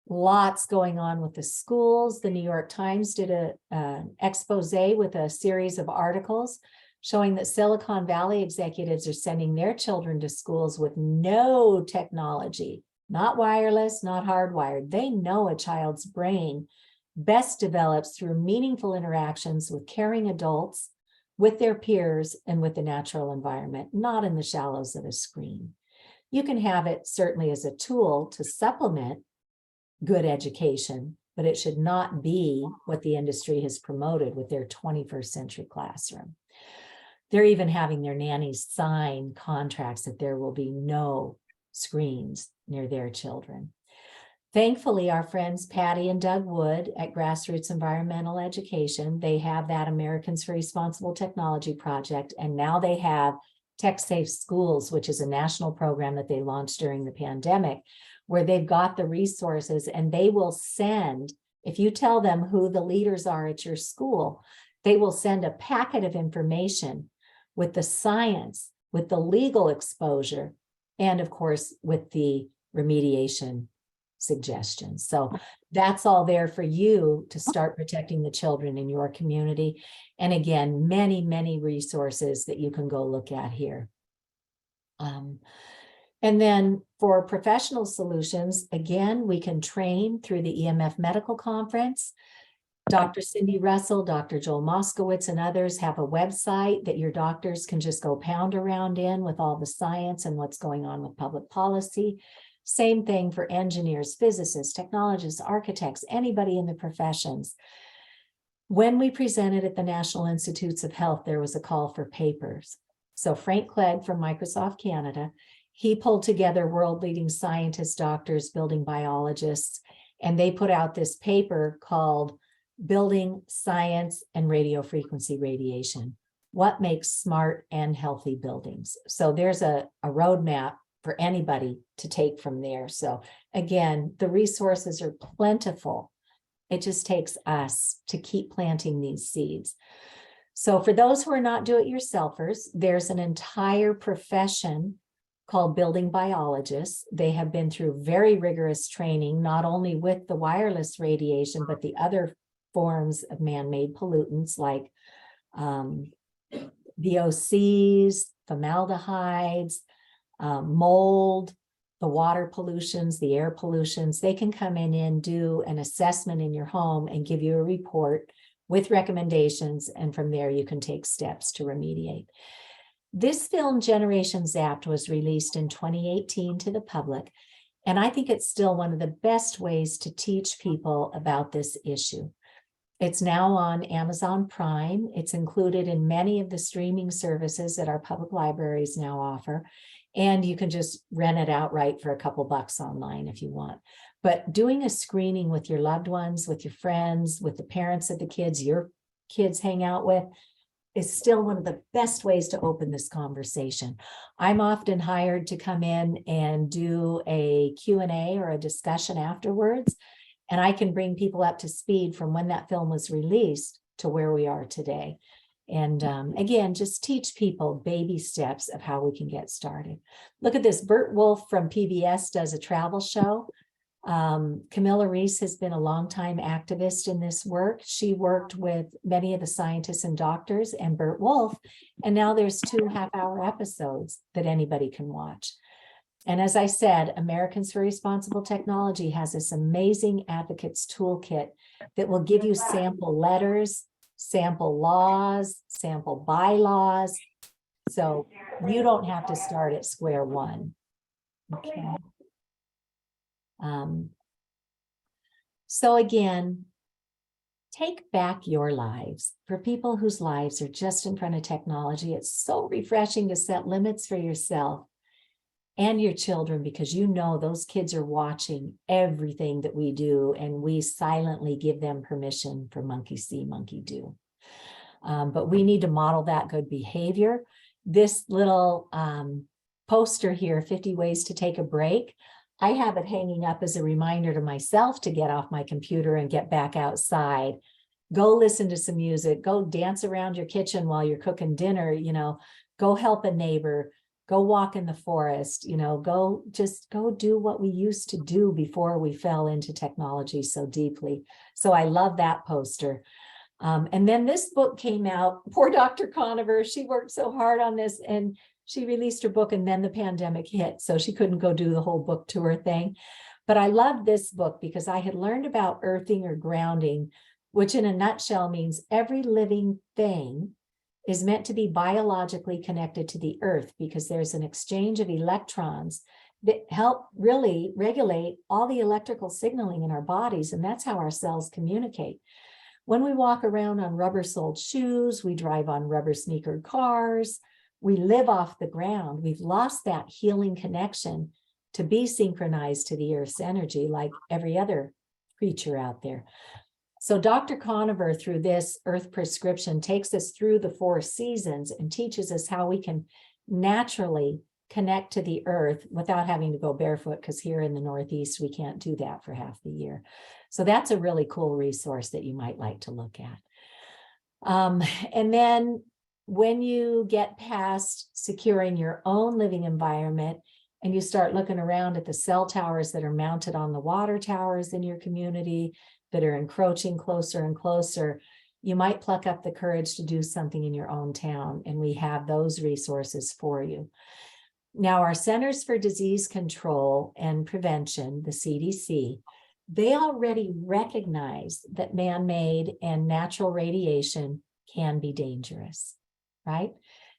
Lots going on with the schools. The New York Times did an expose with a series of articles showing that Silicon Valley executives are sending their children to schools with no technology, not wireless, not hardwired. They know a child's brain best develops through meaningful interactions with caring adults, with their peers, and with the natural environment, not in the shallows of a screen. You can have it certainly as a tool to supplement good education, but it should not be what the industry has promoted with their 21st century classroom. They're even having their nannies sign contracts that there will be no screens near their children. Thankfully, our friends Patty and Doug Wood at Grassroots Environmental Education, they have that Americans for Responsible Technology project, and now they have Tech Safe Schools, which is a national program that they launched during the pandemic, where they've got the resources, and they will send, if you tell them who the leaders are at your school, they will send a packet of information with the science, with the legal exposure, and of course, with the remediation suggestions. So that's all there for you to start protecting the children in your community. And again, many, many resources that you can go look at here. And then for professional solutions, again, we can train through the EMF Medical Conference. Dr. Cindy Russell, Dr. Joel Moskowitz, and others have a website that your doctors can just go pound around in with all the science and what's going on with public policy. Same thing for engineers, physicists, technologists, architects, anybody in the professions. When we presented at the National Institutes of Health, there was a call for papers. So Frank Clegg from Microsoft Canada, he pulled together world-leading scientists, doctors, building biologists, and they put out this paper called Building Science and Radio Frequency Radiation: What Makes Smart and Healthy Buildings. So there's a roadmap for anybody to take from there. So again, the resources are plentiful. It just takes us to keep planting these seeds. So for those who are not do-it-yourselfers, there's an entire profession called building biologists. They have been through very rigorous training, not only with the wireless radiation, but the other forms of man-made pollutants like VOCs, formaldehydes, mold, the water pollutions, the air pollutions. They can come in and do an assessment in your home and give you a report with recommendations, and from there you can take steps to remediate. This film, Generation Zapped, was released in 2018 to the public, and I think it's still one of the best ways to teach people about this issue. It's now on Amazon Prime. It's included in many of the streaming services that our public libraries now offer, and you can just rent it outright for a couple bucks online if you want. But doing a screening with your loved ones, with your friends, with the parents of the kids your kids hang out with, is still one of the best ways to open this conversation. I'm often hired to come in and do a Q&A or a discussion afterwards, and I can bring people up to speed from when that film was released to where we are today. And again, just teach people baby steps of how we can get started. Look at this. Bert Wolf from PBS does a travel show. Camilla Reese has been a longtime activist in this work. She worked with many of the scientists and doctors and Bert Wolf, and now there's 2 half-hour episodes that anybody can watch. And as I said, Americans for Responsible Technology has this amazing advocates toolkit that will give you sample letters, sample laws, sample bylaws. So you don't have to start at square one. Okay. So again, take back your lives. For people whose lives are just in front of technology, it's so refreshing to set limits for yourself and your children, because you know those kids are watching everything that we do, and we silently give them permission for monkey see, monkey do. But we need to model that good behavior. This little poster here, 50 Ways to Take a Break, I have it hanging up as a reminder to myself to get off my computer and get back outside. Go listen to some music, go dance around your kitchen while you're cooking dinner, go help a neighbor, go walk in the forest, go do what we used to do before we fell into technology so deeply. So I love that poster. And then this book came out. Poor Dr. Conover, she worked so hard on this, and she released her book and then the pandemic hit, so she couldn't go do the whole book tour thing. But I love this book because I had learned about earthing or grounding, which in a nutshell means every living thing is meant to be biologically connected to the earth, because there's an exchange of electrons that help really regulate all the electrical signaling in our bodies, and that's how our cells communicate. When we walk around on rubber-soled shoes, we drive on rubber-sneakered cars, we live off the ground, we've lost that healing connection to be synchronized to the earth's energy like every other creature out there. So Dr. Conover, through this earth prescription, takes us through the 4 seasons and teaches us how we can naturally connect to the earth without having to go barefoot, because here in the Northeast, we can't do that for half the year. So that's a really cool resource that you might like to look at. And then when you get past securing your own living environment and you start looking around at the cell towers that are mounted on the water towers in your community that are encroaching closer and closer, you might pluck up the courage to do something in your own town, and we have those resources for you. Now, our Centers for Disease Control and Prevention, the CDC, they already recognize that man-made and natural radiation can be dangerous, right?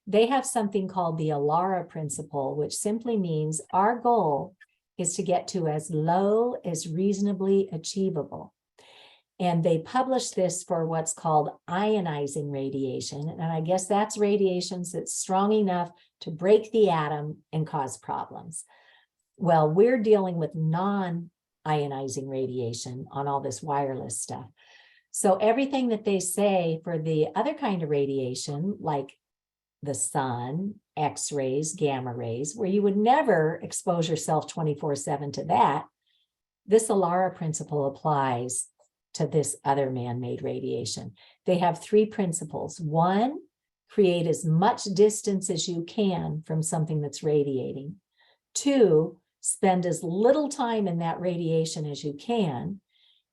They have something called the ALARA principle, which simply means our goal is to get to as low as reasonably achievable. And they publish this for what's called ionizing radiation. And I guess that's radiations that's strong enough to break the atom and cause problems. Well, we're dealing with non-ionizing radiation on all this wireless stuff. So everything that they say for the other kind of radiation, like the sun, X-rays, gamma rays, where you would never expose yourself 24/7 to that, this ALARA principle applies to this other man-made radiation. They have 3 principles. 1, create as much distance as you can from something that's radiating. 2, spend as little time in that radiation as you can.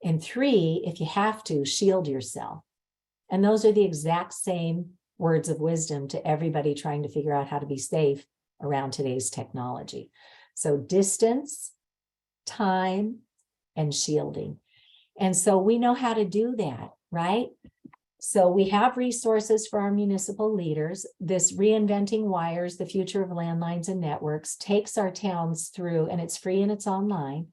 And 3, if you have to, shield yourself. And those are the exact same words of wisdom to everybody trying to figure out how to be safe around today's technology. So distance, time, and shielding. And so we know how to do that, right? So we have resources for our municipal leaders. This Reinventing Wires, the Future of Landlines and Networks, takes our towns through, and it's free and it's online,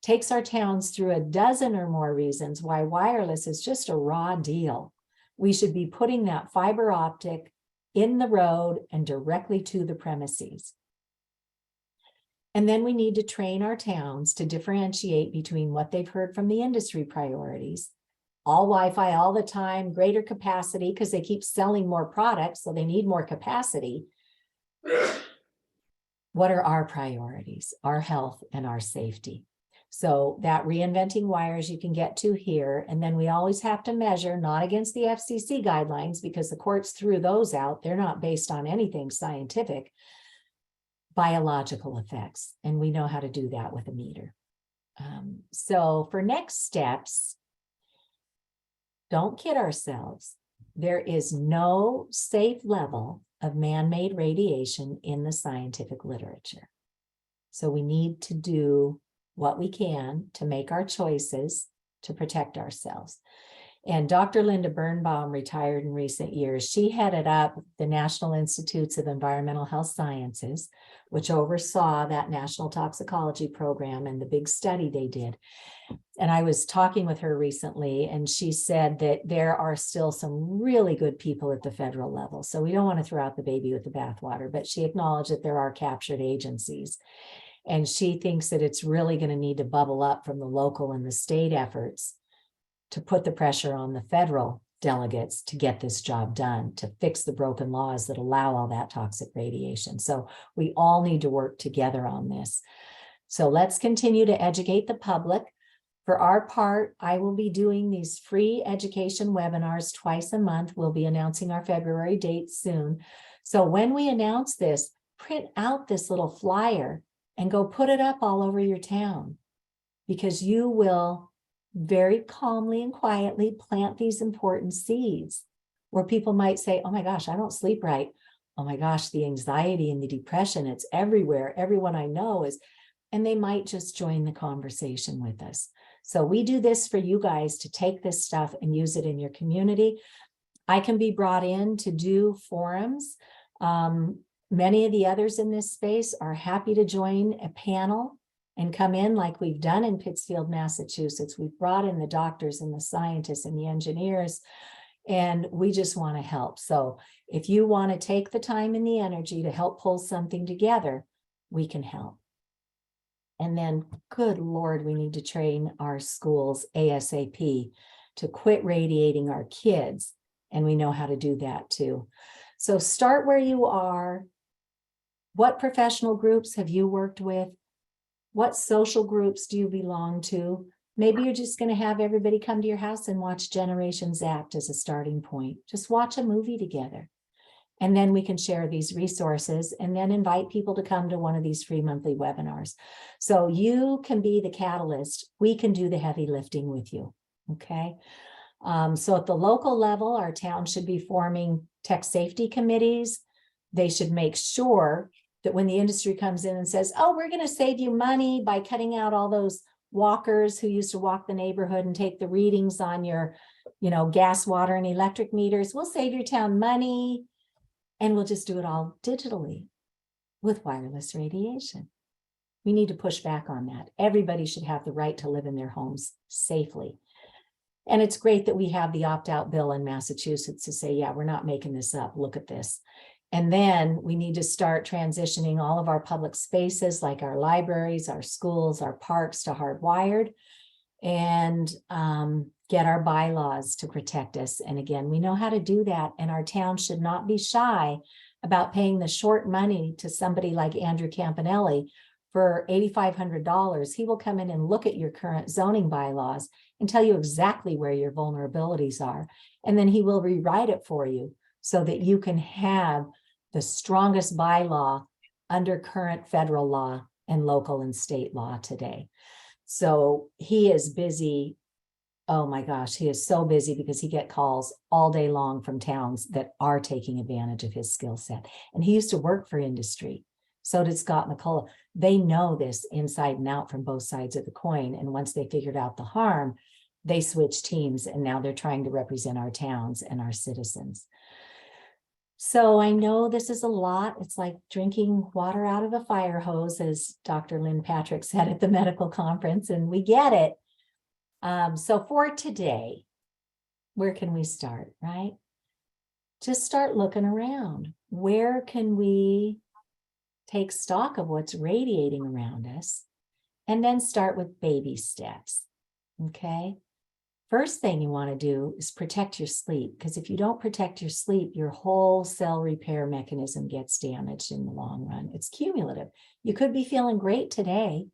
takes our towns through a dozen or more reasons why wireless is just a raw deal. We should be putting that fiber optic in the road and directly to the premises. And then we need to train our towns to differentiate between what they've heard from the industry priorities, all Wi-Fi all the time, greater capacity, because they keep selling more products, so they need more capacity. What are our priorities? Our health and our safety. So that Reinventing Wires you can get to here, and then we always have to measure, not against the FCC guidelines, because the courts threw those out. They're not based on anything scientific. Biological effects, and we know how to do that with a meter. So for next steps, don't kid ourselves. There is no safe level of man-made radiation in the scientific literature. So we need to do what we can to make our choices to protect ourselves. And Dr. Linda Birnbaum retired in recent years. She headed up the National Institutes of Environmental Health Sciences, which oversaw that national toxicology program and the big study they did. And I was talking with her recently, and she said that there are still some really good people at the federal level. So we don't want to throw out the baby with the bathwater, but she acknowledged that there are captured agencies. And she thinks that it's really going to need to bubble up from the local and the state efforts to put the pressure on the federal delegates to get this job done, to fix the broken laws that allow all that toxic radiation. So we all need to work together on this. So let's continue to educate the public. For our part, I will be doing these free education webinars twice a month. We'll be announcing our February date soon. So when we announce this, print out this little flyer and go put it up all over your town, because you will very calmly and quietly plant these important seeds where people might say, oh my gosh, I don't sleep right. Oh my gosh, the anxiety and the depression, it's everywhere. Everyone I know is, and they might just join the conversation with us. So we do this for you guys to take this stuff and use it in your community. I can be brought in to do forums. Many of the others in this space are happy to join a panel and come in like we've done in Pittsfield, Massachusetts. We've brought in the doctors and the scientists and the engineers, and we just want to help. So if you want to take the time and the energy to help pull something together, we can help. And then, good Lord, we need to train our schools ASAP to quit radiating our kids. And we know how to do that too. So start where you are. What professional groups have you worked with? What social groups do you belong to? Maybe you're just going to have everybody come to your house and watch Generation Zapped as a starting point. Just watch a movie together. And then we can share these resources and then invite people to come to one of these free monthly webinars. So you can be the catalyst. We can do the heavy lifting with you. Okay. So at the local level, our town should be forming tech safety committees. They should make sure that when the industry comes in and says, oh, we're going to save you money by cutting out all those walkers who used to walk the neighborhood and take the readings on your, gas, water, and electric meters. We'll save your town money. And we'll just do it all digitally with wireless radiation. We need to push back on that. Everybody should have the right to live in their homes safely. And it's great that we have the opt-out bill in Massachusetts to say, yeah, we're not making this up. Look at this. And then we need to start transitioning all of our public spaces, like our libraries, our schools, our parks, to hardwired, and get our bylaws to protect us. And again, we know how to do that. And our town should not be shy about paying the short money to somebody like Andrew Campanelli for $8,500. He will come in and look at your current zoning bylaws and tell you exactly where your vulnerabilities are. And then he will rewrite it for you so that you can have the strongest bylaw under current federal law and local and state law today. So he is busy. Oh my gosh, he is so busy because he gets calls all day long from towns that are taking advantage of his skill set. And he used to work for industry. So did Scott McCullough. They know this inside and out from both sides of the coin. And once they figured out the harm, they switched teams, and now they're trying to represent our towns and our citizens. So I know this is a lot. It's like drinking water out of a fire hose, as Dr. Lynn Patrick said at the medical conference, and we get it. So for today, where can we start, right? Just start looking around. Where can we take stock of what's radiating around us? And then start with baby steps, okay? First thing you want to do is protect your sleep, because if you don't protect your sleep, your whole cell repair mechanism gets damaged in the long run. It's cumulative. You could be feeling great today,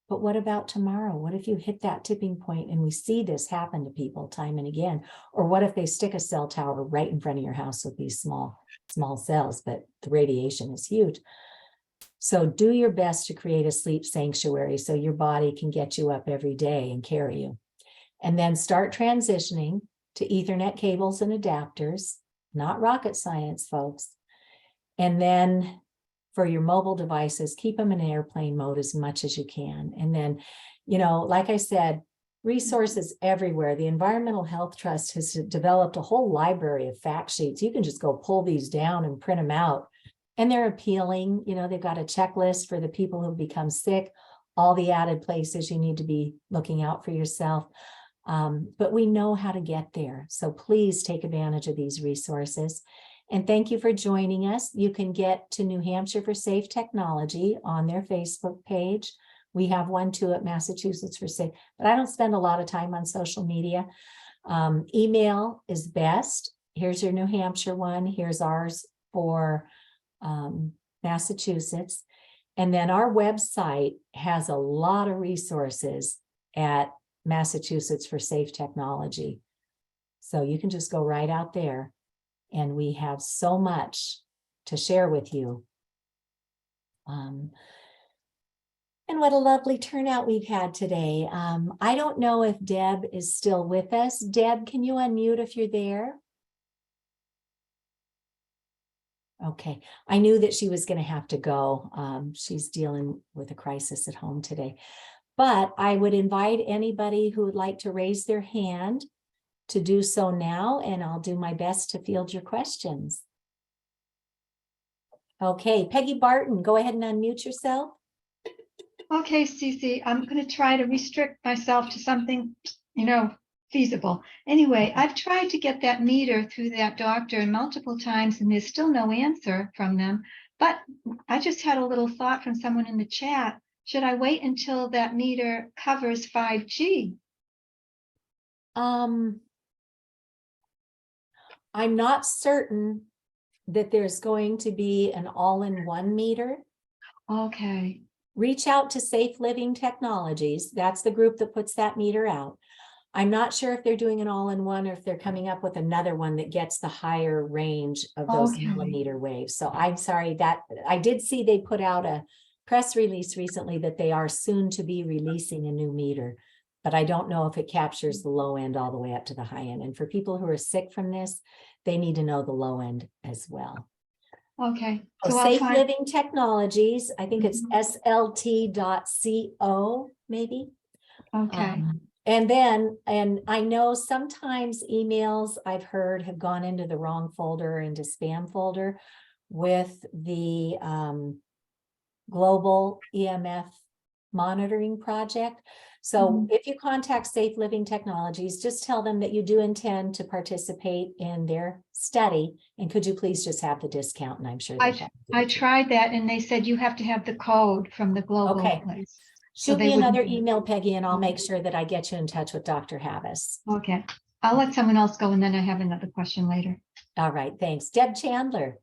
but what about tomorrow? What if you hit that tipping point? And we see this happen to people time and again. Or what if they stick a cell tower right in front of your house with these small cells, but the radiation is huge. So do your best to create a sleep sanctuary so your body can get you up every day and carry you. And then start transitioning to Ethernet cables and adapters, not rocket science, folks. And then for your mobile devices, keep them in airplane mode as much as you can. And then, like I said, resources everywhere. The Environmental Health Trust has developed a whole library of fact sheets. You can just go pull these down and print them out. And they're appealing. They've got a checklist for the people who become sick, all the added places you need to be looking out for yourself. But we know how to get there. So please take advantage of these resources. And thank you for joining us. You can get to New Hampshire for Safe Technology on their Facebook page. We have one too at Massachusetts for Safe, but I don't spend a lot of time on social media. Email is best. Here's your New Hampshire one. Here's ours for Massachusetts. And then our website has a lot of resources at Massachusetts for Safe Technology. So you can just go right out there, and we have so much to share with you. And what a lovely turnout we've had today. I don't know if Deb is still with us. Deb, can you unmute if you're there? Okay, I knew that she was going to have to go. She's dealing with a crisis at home today. But I would invite anybody who would like to raise their hand to do so now, and I'll do my best to field your questions. Okay, Peggy Barton, go ahead and unmute yourself. Okay, Cece, I'm going to try to restrict myself to something, feasible. Anyway, I've tried to get that meter through that doctor multiple times, and there's still no answer from them. But I just had a little thought from someone in the chat. Should I wait until that meter covers 5G? I'm not certain that there's going to be an all-in-one meter. Okay. Reach out to Safe Living Technologies. That's the group that puts that meter out. I'm not sure if they're doing an all-in-one or if they're coming up with another one that gets the higher range of those millimeter waves. So I'm sorry that I did see they put out a press release recently that they are soon to be releasing a new meter, but I don't know if it captures the low end all the way up to the high end. And for people who are sick from this, they need to know the low end as well. Okay. So Safe Living Technologies, I think it's slt.co maybe. Okay. And I know sometimes emails I've heard have gone into the wrong folder, into spam folder with the global EMF monitoring project. So if you contact Safe Living Technologies, just tell them that you do intend to participate in their study. And could you please just have the discount? And I'm sure I tried that, and they said you have to have the code from the global place. Shoot me another email, Peggy, and I'll make sure that I get you in touch with Dr. Havis. Okay. I'll let someone else go, and then I have another question later. All right, thanks. Deb Chandler.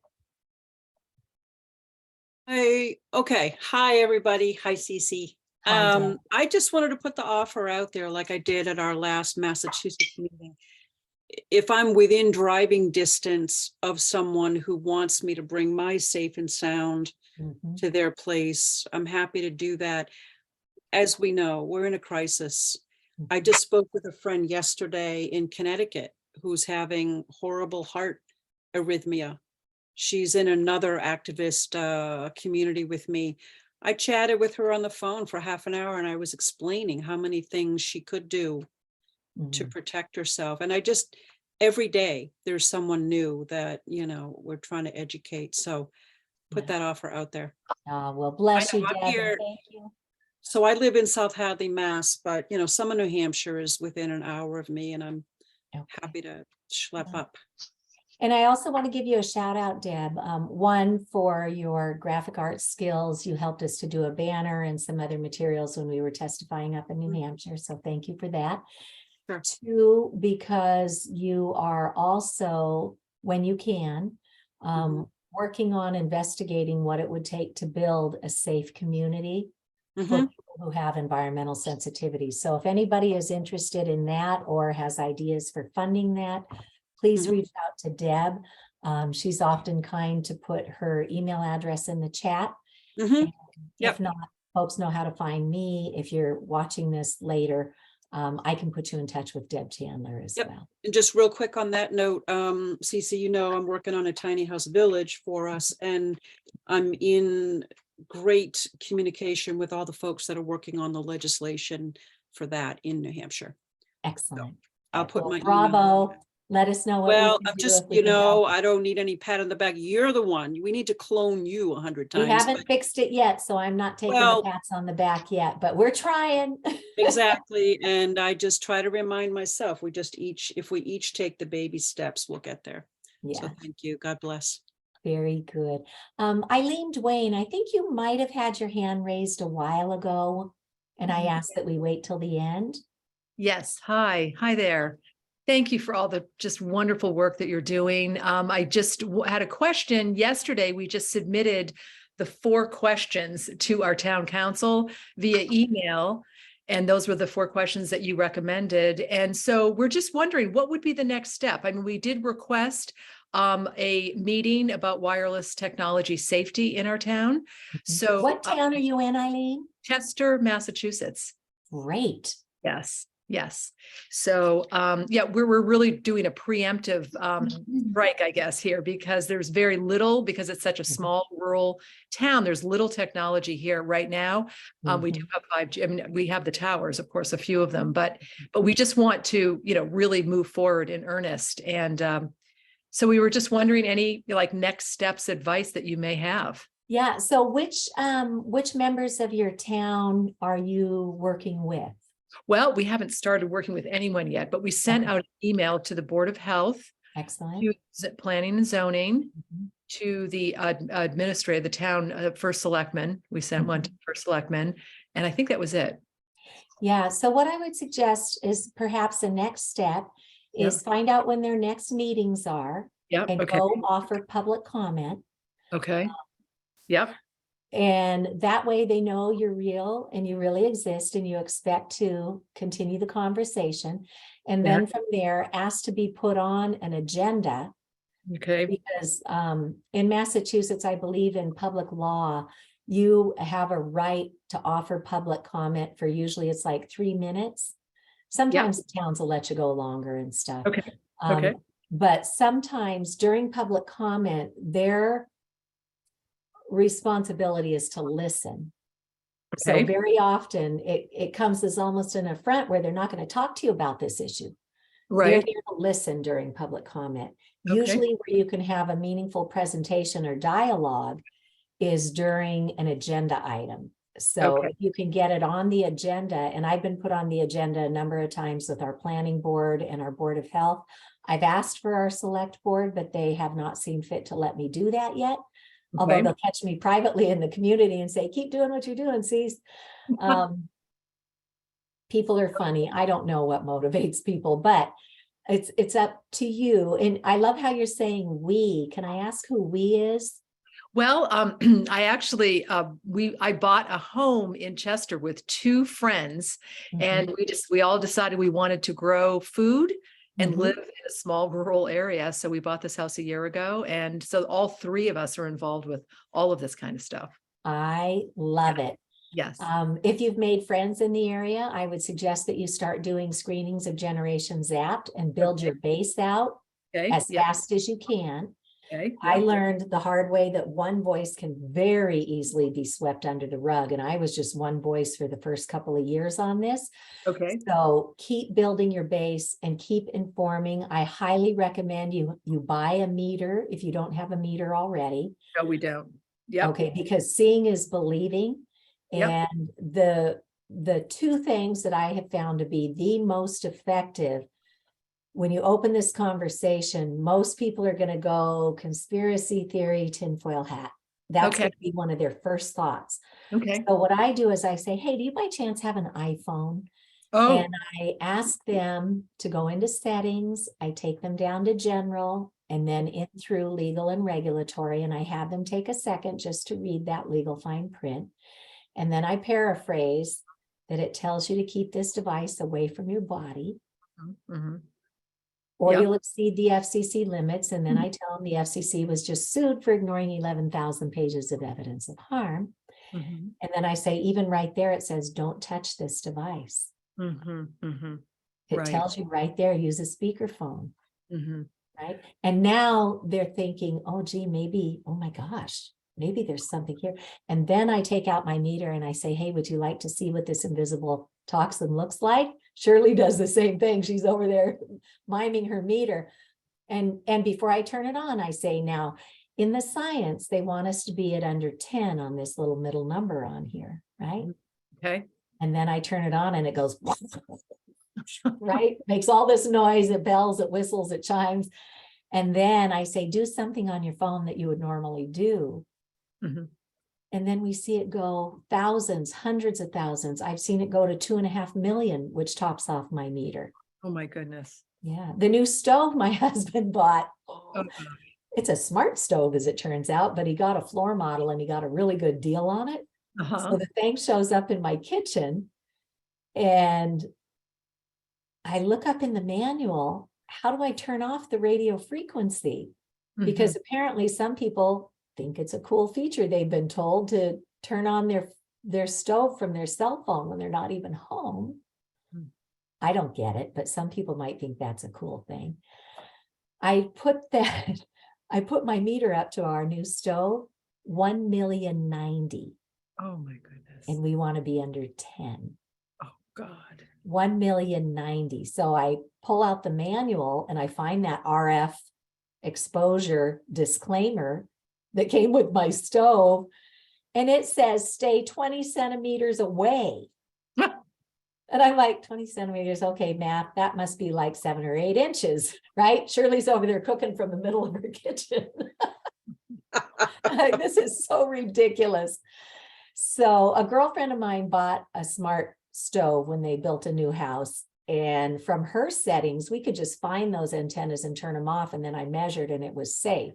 Hey, okay. Hi, everybody. Hi, Cece. Hi, Deb. I just wanted to put the offer out there like I did at our last Massachusetts meeting. If I'm within driving distance of someone who wants me to bring my safe and sound to their place, I'm happy to do that. As we know, we're in a crisis. I just spoke with a friend yesterday in Connecticut who's having horrible heart arrhythmia. She's in another activist community with me. I chatted with her on the phone for half an hour, and I was explaining how many things she could do to protect herself. And I just, every day there's someone new that, we're trying to educate. So put that offer out there. Well, bless you, Deb. Here, thank you. so I live in South Hadley, Mass, but some of New Hampshire is within an hour of me, and I'm happy to schlep up. And I also want to give you a shout out, Deb. One, for your graphic arts skills. You helped us to do a banner and some other materials when we were testifying up in New Hampshire. So thank you for that. Sure. Two, because you are also, when you can, working on investigating what it would take to build a safe community for people who have environmental sensitivity. So if anybody is interested in that or has ideas for funding that, please reach out to Deb. She's often kind to put her email address in the chat. If not, folks know how to find me. If you're watching this later, I can put you in touch with Deb Chandler as well. And just real quick on that note, Cece, I'm working on a tiny house village for us, and I'm in great communication with all the folks that are working on the legislation for that in New Hampshire. Excellent. So I'll put my bravo. Let us know what well, we can I'm do just, if we can help. I don't need any pat on the back. You're the one. We need to clone you 100 times. We haven't fixed it yet, so I'm not taking the pats on the back yet, but we're trying. Exactly. And I just try to remind myself, if we each take the baby steps, we'll get there. Yeah. So thank you. God bless. Very good. Eileen Dwayne, I think you might have had your hand raised a while ago, and I asked that we wait till the end. Yes. Hi there. Thank you for all the just wonderful work that you're doing. I just had a question yesterday. We just submitted the 4 questions to our town council via email. And those were the 4 questions that you recommended. And so we're just wondering, what would be the next step? I mean, we did request a meeting about wireless technology safety in our town. So What town are you in, Eileen? Chester, Massachusetts. Great. Yes, yes. So, yeah, we're really doing a preemptive strike, I guess, here, because there's very little, because it's such a small rural town, there's little technology here right now. We do have 5G, I mean, we have the towers, of course, a few of them, but we just want to, you know, really move forward in earnest. And so we were just wondering any like next steps advice that you may have. Yeah. So which members of your town are you working with? Well, we haven't started working with anyone yet, but we sent Okay. out an email to the Board of Health, Excellent. to Planning and Zoning, Mhm. to the administrator, the town first selectman. We sent one to the first selectman, and I think that was it. Yeah. So what I would suggest is perhaps the next step Yep. is find out when their next meetings are Yep. and Okay. go offer public comment. Okay. Yep. And that way they know you're real and you really exist and you expect to continue the conversation. And Yeah. then from there, ask to be put on an agenda. Okay. Because in Massachusetts, I believe in public law, you have a right to offer public comment for usually it's like 3 minutes. Sometimes towns will let you go longer and stuff. Okay. Okay. But sometimes during public comment, their responsibility is to listen. So Okay. very often it comes as almost an affront where they're not going to talk to you about this issue. They're Right. here to listen during public comment. Okay. Usually where you can have a meaningful presentation or dialogue is during an agenda item. So Okay. if you can get it on the agenda, and I've been put on the agenda a number of times with our planning board and our Board of Health. I've asked for our select board, but they have not seen fit to let me do that yet. Although Okay. they'll catch me privately in the community and say, keep doing what you're doing, Cece. People are funny. I don't know what motivates people, but it's up to you. And I love how you're saying we. Can I ask who we is? Well, I actually, I bought a home in Chester with 2 friends, and we all decided we wanted to grow food and Mhm. live in a small rural area. So we bought this house a year ago. And so all 3 of us are involved with all of this kind of stuff. I love it. Yes. If you've made friends in the area, I would suggest that you start doing screenings of Generation Zapped and build your base out Okay. as Yeah. fast as you can. Okay. I Yeah. learned the hard way that one voice can very easily be swept under the rug. And I was just one voice for the first couple of years on this. Okay. So keep building your base and keep informing. I highly recommend you buy a meter if you don't have a meter already. No, we don't. Yep. Okay, because seeing is believing. Yep. And the 2 things that I have found to be the most effective when you open this conversation, most people are going to go conspiracy theory, tinfoil hat. That's Okay. going to be one of their first thoughts. Okay. So what I do is I say, hey, do you by chance have an iPhone? Oh, And I ask them to go into settings. I take them down to general and then in through legal and regulatory. And I have them take a second just to read that legal fine print. And then I paraphrase that it tells you to keep this device away from your body. mhm. Or Yep. you'll exceed the FCC limits. And then I tell them the FCC was just sued for ignoring 11,000 pages of evidence of harm. Mhm. And then I say, even right there, it says, don't touch this device. Mhm. Mhm. It Right. tells you right there, use a speakerphone, Mhm. right? And now they're thinking, oh, gee, maybe, oh my gosh, maybe there's something here. And then I take out my meter and I say, hey, would you like to see what this invisible toxin looks like? Shirley does the same thing. She's over there miming her meter. And before I turn it on, I say, now, in the science, they want us to be at under 10 on this little middle number on here, right? Okay. And then I turn it on and it goes, right? Makes all this noise, it bells, it whistles, it chimes. And then I say, do something on your phone that you would normally do. Mhm. And then we see it go thousands, hundreds of thousands. I've seen it go to 2.5 million, which tops off my meter. Oh my goodness. Yeah. The new stove my husband bought, Oh, It's a smart stove, as it turns out, but he got a floor model and he got a really good deal on it. Uh-huh. So the thing shows up in my kitchen and I look up in the manual, how do I turn off the radio frequency? Because apparently some people think it's a cool feature. They've been told to turn on their stove from their cell phone when they're not even home. I don't get it, but some people might think that's a cool thing. I put my meter up to our new stove, 1,090,090, Oh my goodness. and we want to be under 10. Oh God. 1,090,090. So I pull out the manual and I find that RF exposure disclaimer that came with my stove, and it says stay 20 centimeters away. And I'm like, 20 centimeters, okay, math, that must be like 7 or 8 inches, right? Shirley's over there cooking from the middle of her kitchen. Like, this is so ridiculous. So a girlfriend of mine bought a smart stove when they built a new house. And from her settings, we could just find those antennas and turn them off. And then I measured and it was safe.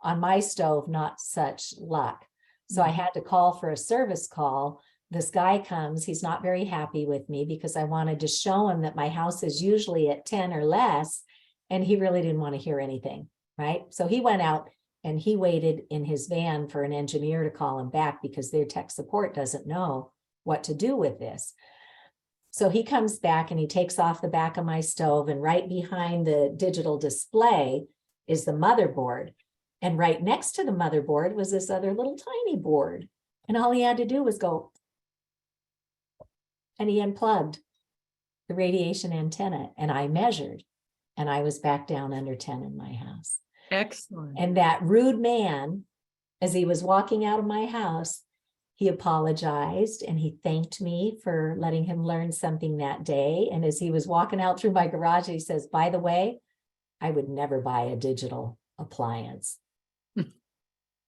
On my stove, not such luck. So I had to call for a service call. This guy comes, he's not very happy with me because I wanted to show him that my house is usually at 10 or less, and he really didn't want to hear anything, right? So he went out and he waited in his van for an engineer to call him back because their tech support doesn't know what to do with this. So he comes back and he takes off the back of my stove, and right behind the digital display is the motherboard. And right next to the motherboard was this other little tiny board. And all he had to do was go, and he unplugged the radiation antenna, and I measured, and I was back down under 10 in my house. Excellent. And that rude man, as he was walking out of my house, he apologized and he thanked me for letting him learn something that day. And as he was walking out through my garage, he says, by the way, I would never buy a digital appliance.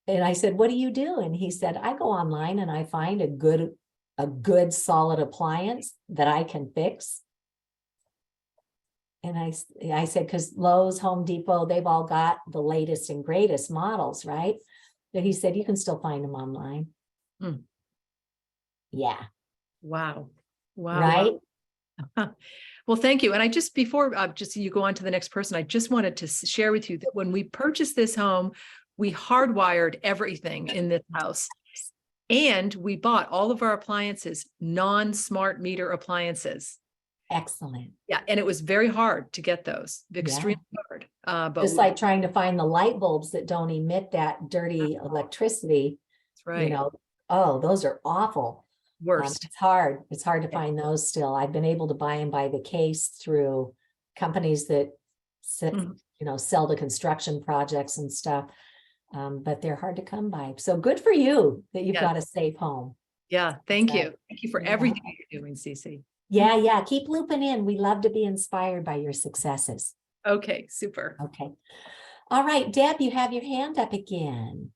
And I said, what do you do? And he said, I go online and I find a good solid appliance that I can fix. And I said, because Lowe's, Home Depot, they've all got the latest and greatest models, right? But he said, you can still find them online. Yeah. Wow. Wow. Right. Wow. Well, thank you. And I just, before just you go on to the next person, I just wanted to share with you that when we purchased this home, we hardwired everything in this house. And we bought all of our appliances, non-smart meter appliances. Excellent. Yeah. And it was very hard to get those, extremely hard. But Just like trying to find the light bulbs that don't emit that dirty electricity, that's right. you know, oh, those are awful. Worst. It's hard. It's hard to find those still. I've been able to buy them by the case through companies that, sell to construction projects and stuff. But they're hard to come by. So good for you that you've got a safe home. Yeah. Thank So, you. Thank you for everything you're doing, Cece. Yeah. Keep looping in. We love to be inspired by your successes. Okay. Super. Okay. All right, Deb, you have your hand up again.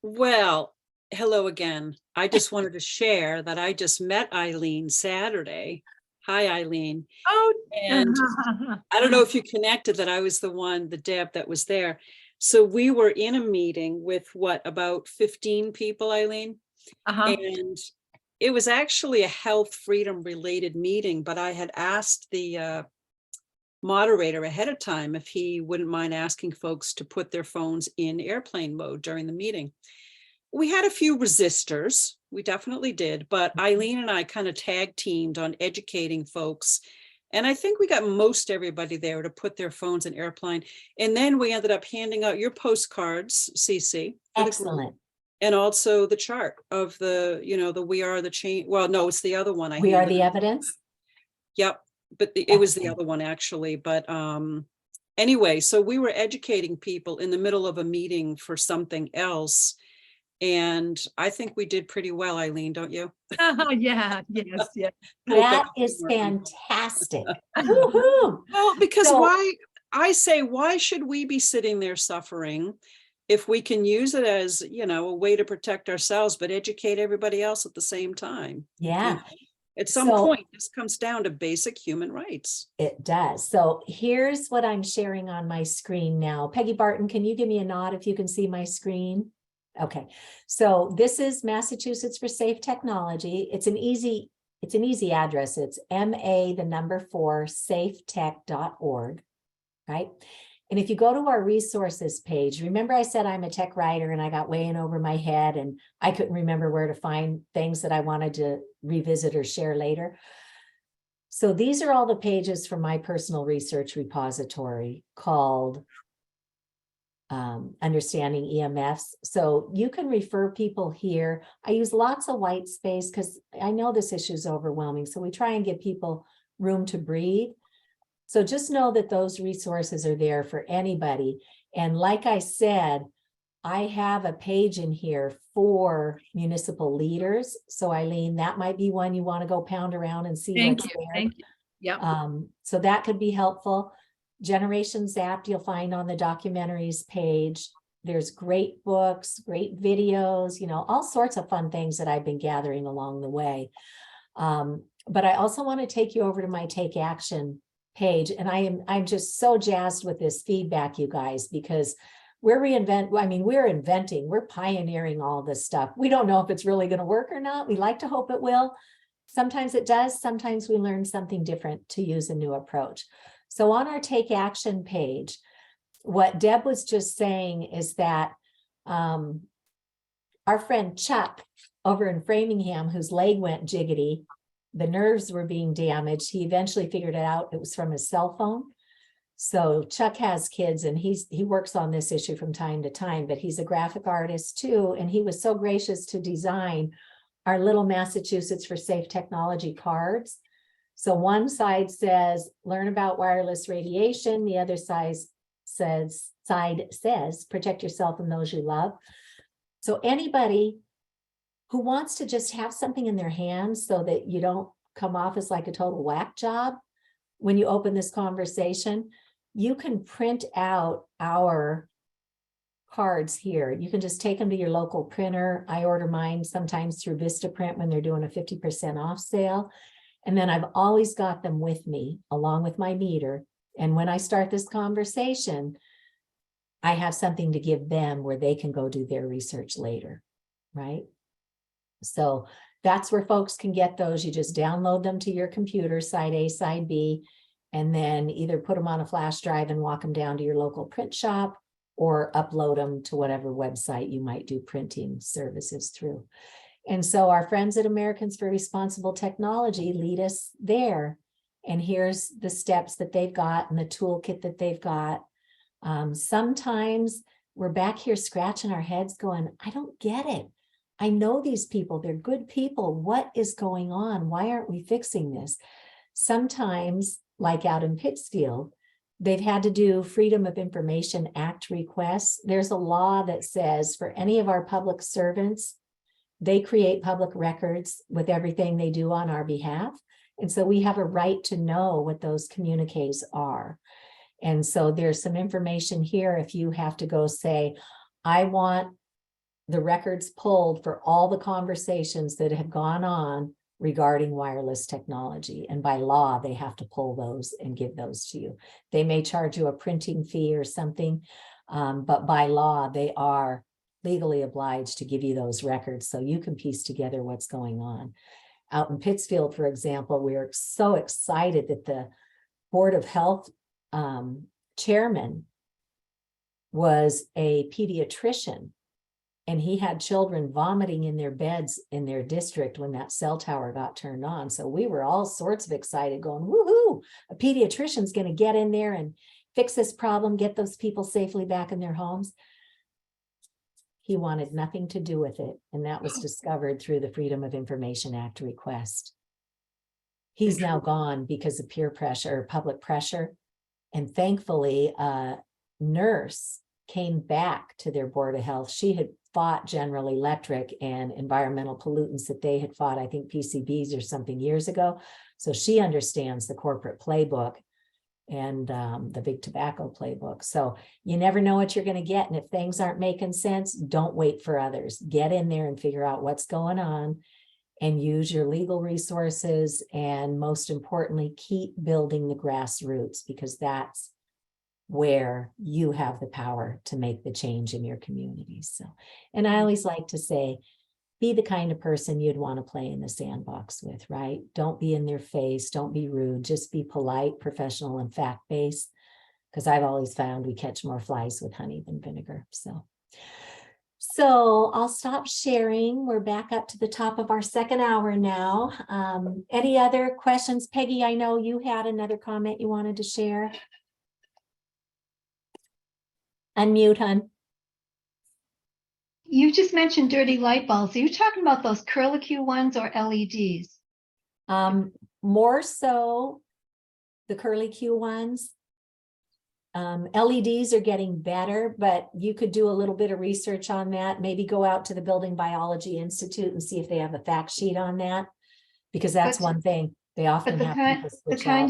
Well, hello again. I just wanted to share that I just met Eileen Saturday. Hi, Eileen. Oh, and I don't know if you connected that I was the Deb that was there. So we were in a meeting with about 15 people, Eileen, and it was actually a health freedom related meeting, but I had asked the moderator ahead of time if he wouldn't mind asking folks to put their phones in airplane mode during the meeting. We had a few resistors, we definitely did, but Eileen and I kind of tag teamed on educating folks. And I think we got most everybody there to put their phones in airplane. And then we ended up handing out your postcards, Cece. Excellent. And also the chart of the We Are the Change. Well, no, it's the other one. We Are the Evidence. Yep. But it was the other one actually. But anyway, so we were educating people in the middle of a meeting for something else. And I think we did pretty well, Eileen, don't you? Yeah. Yes. Yeah. That is fantastic. Woo-hoo. Well, because why should we be sitting there suffering if we can use it as, a way to protect ourselves, but educate everybody else at the same time? Yeah. At some So- point, this comes down to basic human rights. It does. So here's what I'm sharing on my screen now. Peggy Barton, can you give me a nod if you can see my screen? Okay, so this is Massachusetts for Safe Technology. It's an easy address. It's MA4 safetech.org, right? And if you go to our resources page, remember I said I'm a tech writer and I got way in over my head and I couldn't remember where to find things that I wanted to revisit or share later. So these are all the pages from my personal research repository called Understanding EMFs. So you can refer people here. I use lots of white space because I know this issue is overwhelming. So we try and give people room to breathe. So just know that those resources are there for anybody. And like I said, I have a page in here for municipal leaders. So Eileen, that might be one you want to go pound around and see Thank what's you. there. Thank you. Yep. So that could be helpful. Generation Zapped, you'll find on the documentaries page. There's great books, great videos, all sorts of fun things that I've been gathering along the way. But I also want to take you over to my Take Action page. And I'm just so jazzed with this feedback, you guys, because we're inventing, we're pioneering all this stuff. We don't know if it's really going to work or not. We like to hope it will. Sometimes it does. Sometimes we learn something different to use a new approach. So on our Take Action page, what Deb was just saying is that our friend Chuck over in Framingham, whose leg went jiggity, the nerves were being damaged. He eventually figured it out. It was from his cell phone. So Chuck has kids and he works on this issue from time to time, but he's a graphic artist too. And he was so gracious to design our little Massachusetts for Safe Technology cards. So one side says, learn about wireless radiation. The other side says, protect yourself and those you love. So anybody who wants to just have something in their hands so that you don't come off as like a total whack job when you open this conversation, you can print out our cards here. You can just take them to your local printer. I order mine sometimes through Vistaprint when they're doing a 50% off sale. And then I've always got them with me along with my meter. And when I start this conversation, I have something to give them where they can go do their research later, right? So that's where folks can get those. You just download them to your computer, side A, side B, and then either put them on a flash drive and walk them down to your local print shop or upload them to whatever website you might do printing services through. And so our friends at Americans for Responsible Technology lead us there. And here's the steps that they've got and the toolkit that they've got. Sometimes we're back here scratching our heads going, I don't get it. I know these people, they're good people. What is going on? Why aren't we fixing this? Sometimes, like out in Pittsfield, they've had to do Freedom of Information Act requests. There's a law that says for any of our public servants, they create public records with everything they do on our behalf. And so we have a right to know what those communiques are. And so there's some information here if you have to go say, I want the records pulled for all the conversations that have gone on regarding wireless technology. And by law, they have to pull those and give those to you. They may charge you a printing fee or something, but by law, they are legally obliged to give you those records so you can piece together what's going on. Out in Pittsfield, for example, we are so excited that the Board of Health chairman was a pediatrician. And he had children vomiting in their beds in their district when that cell tower got turned on. So we were all sorts of excited going, woohoo, a pediatrician's going to get in there and fix this problem, get those people safely back in their homes. He wanted nothing to do with it. And that was discovered through the Freedom of Information Act request. He's now gone because of peer pressure, public pressure. And thankfully, a nurse came back to their Board of Health. She had fought General Electric and environmental pollutants that they had fought, I think PCBs or something years ago. So she understands the corporate playbook and the big tobacco playbook. So you never know what you're going to get. And if things aren't making sense, don't wait for others. Get in there and figure out what's going on and use your legal resources, and most importantly, keep building the grassroots, because that's where you have the power to make the change in your community. So, and I always like to say, be the kind of person you'd want to play in the sandbox with, right? Don't be in their face, don't be rude, just be polite, professional, and fact-based, because I've always found we catch more flies with honey than vinegar. So I'll stop sharing. We're back up to the top of our second hour now. Any other questions? Peggy, I know you had another comment you wanted to share. Unmute, hun. You just mentioned dirty light bulbs. Are you talking about those curlicue ones or LEDs? More so the curlicue ones. LEDs are getting better, but you could do a little bit of research on that. Maybe go out to the Building Biology Institute and see if they have a fact sheet on that, because that's But- one thing they often But have people the switch out.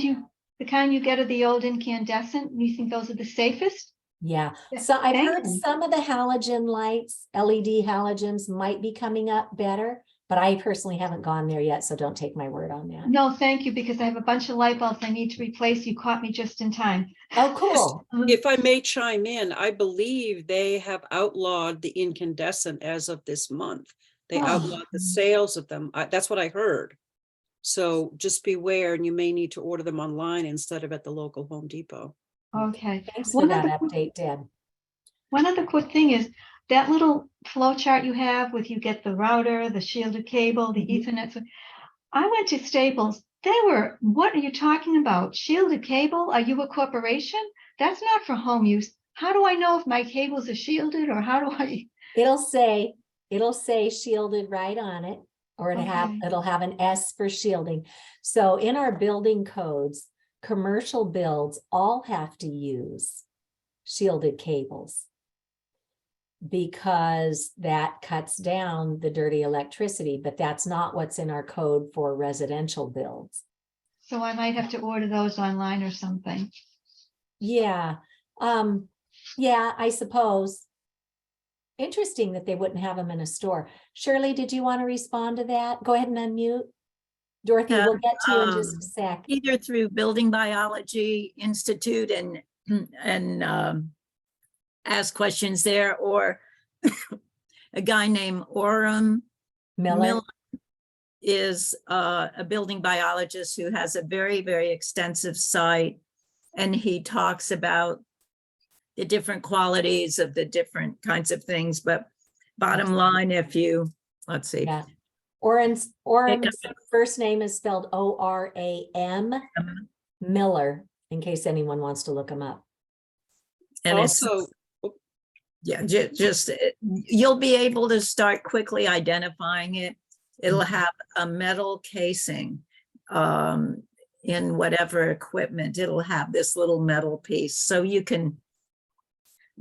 kind you get are the old incandescent. You think those are the safest? Yeah, Yeah, so I've thank heard you. some of the halogen lights, LED halogens might be coming up better, but I personally haven't gone there yet, so don't take my word on that. No, thank you, because I have a bunch of light bulbs I need to replace. You caught me just in time. Oh, cool. If I may chime in, I believe they have outlawed the incandescent as of this month. They Oh. outlawed the sales of them. That's what I heard. So just beware, and you may need to order them online instead of at the local Home Depot. Okay. Thanks for that update, Deb. One other quick thing is that little flow chart you have with you get the router, the shielded cable, the Ethernet. So I went to Staples. What are you talking about? Shielded cable? Are you a corporation? That's not for home use. How do I know if my cables are shielded, or how do I? It'll say shielded right on it, or it'll have an S for shielding. So in our building codes, commercial builds all have to use shielded cables, because that cuts down the dirty electricity, but that's not what's in our code for residential builds. So I might have to order those online or something. Yeah, yeah, I suppose. Interesting that they wouldn't have them in a store. Shirley, did you want to respond to that? Go ahead and unmute. Dorothy, Yeah, we'll get to you in just a sec. Either through Building Biology Institute and ask questions there, or a guy named Orem Miller. is a building biologist who has a very, very extensive site, and he talks about the different qualities of the different kinds of things. But bottom line, let's see. Yeah. Orem's first name is spelled O-R-A-M, Miller, in case anyone wants to look him up. And Also, yeah, just you'll be able to start quickly identifying it. It'll have a metal casing in whatever equipment. It'll have this little metal piece, so you can.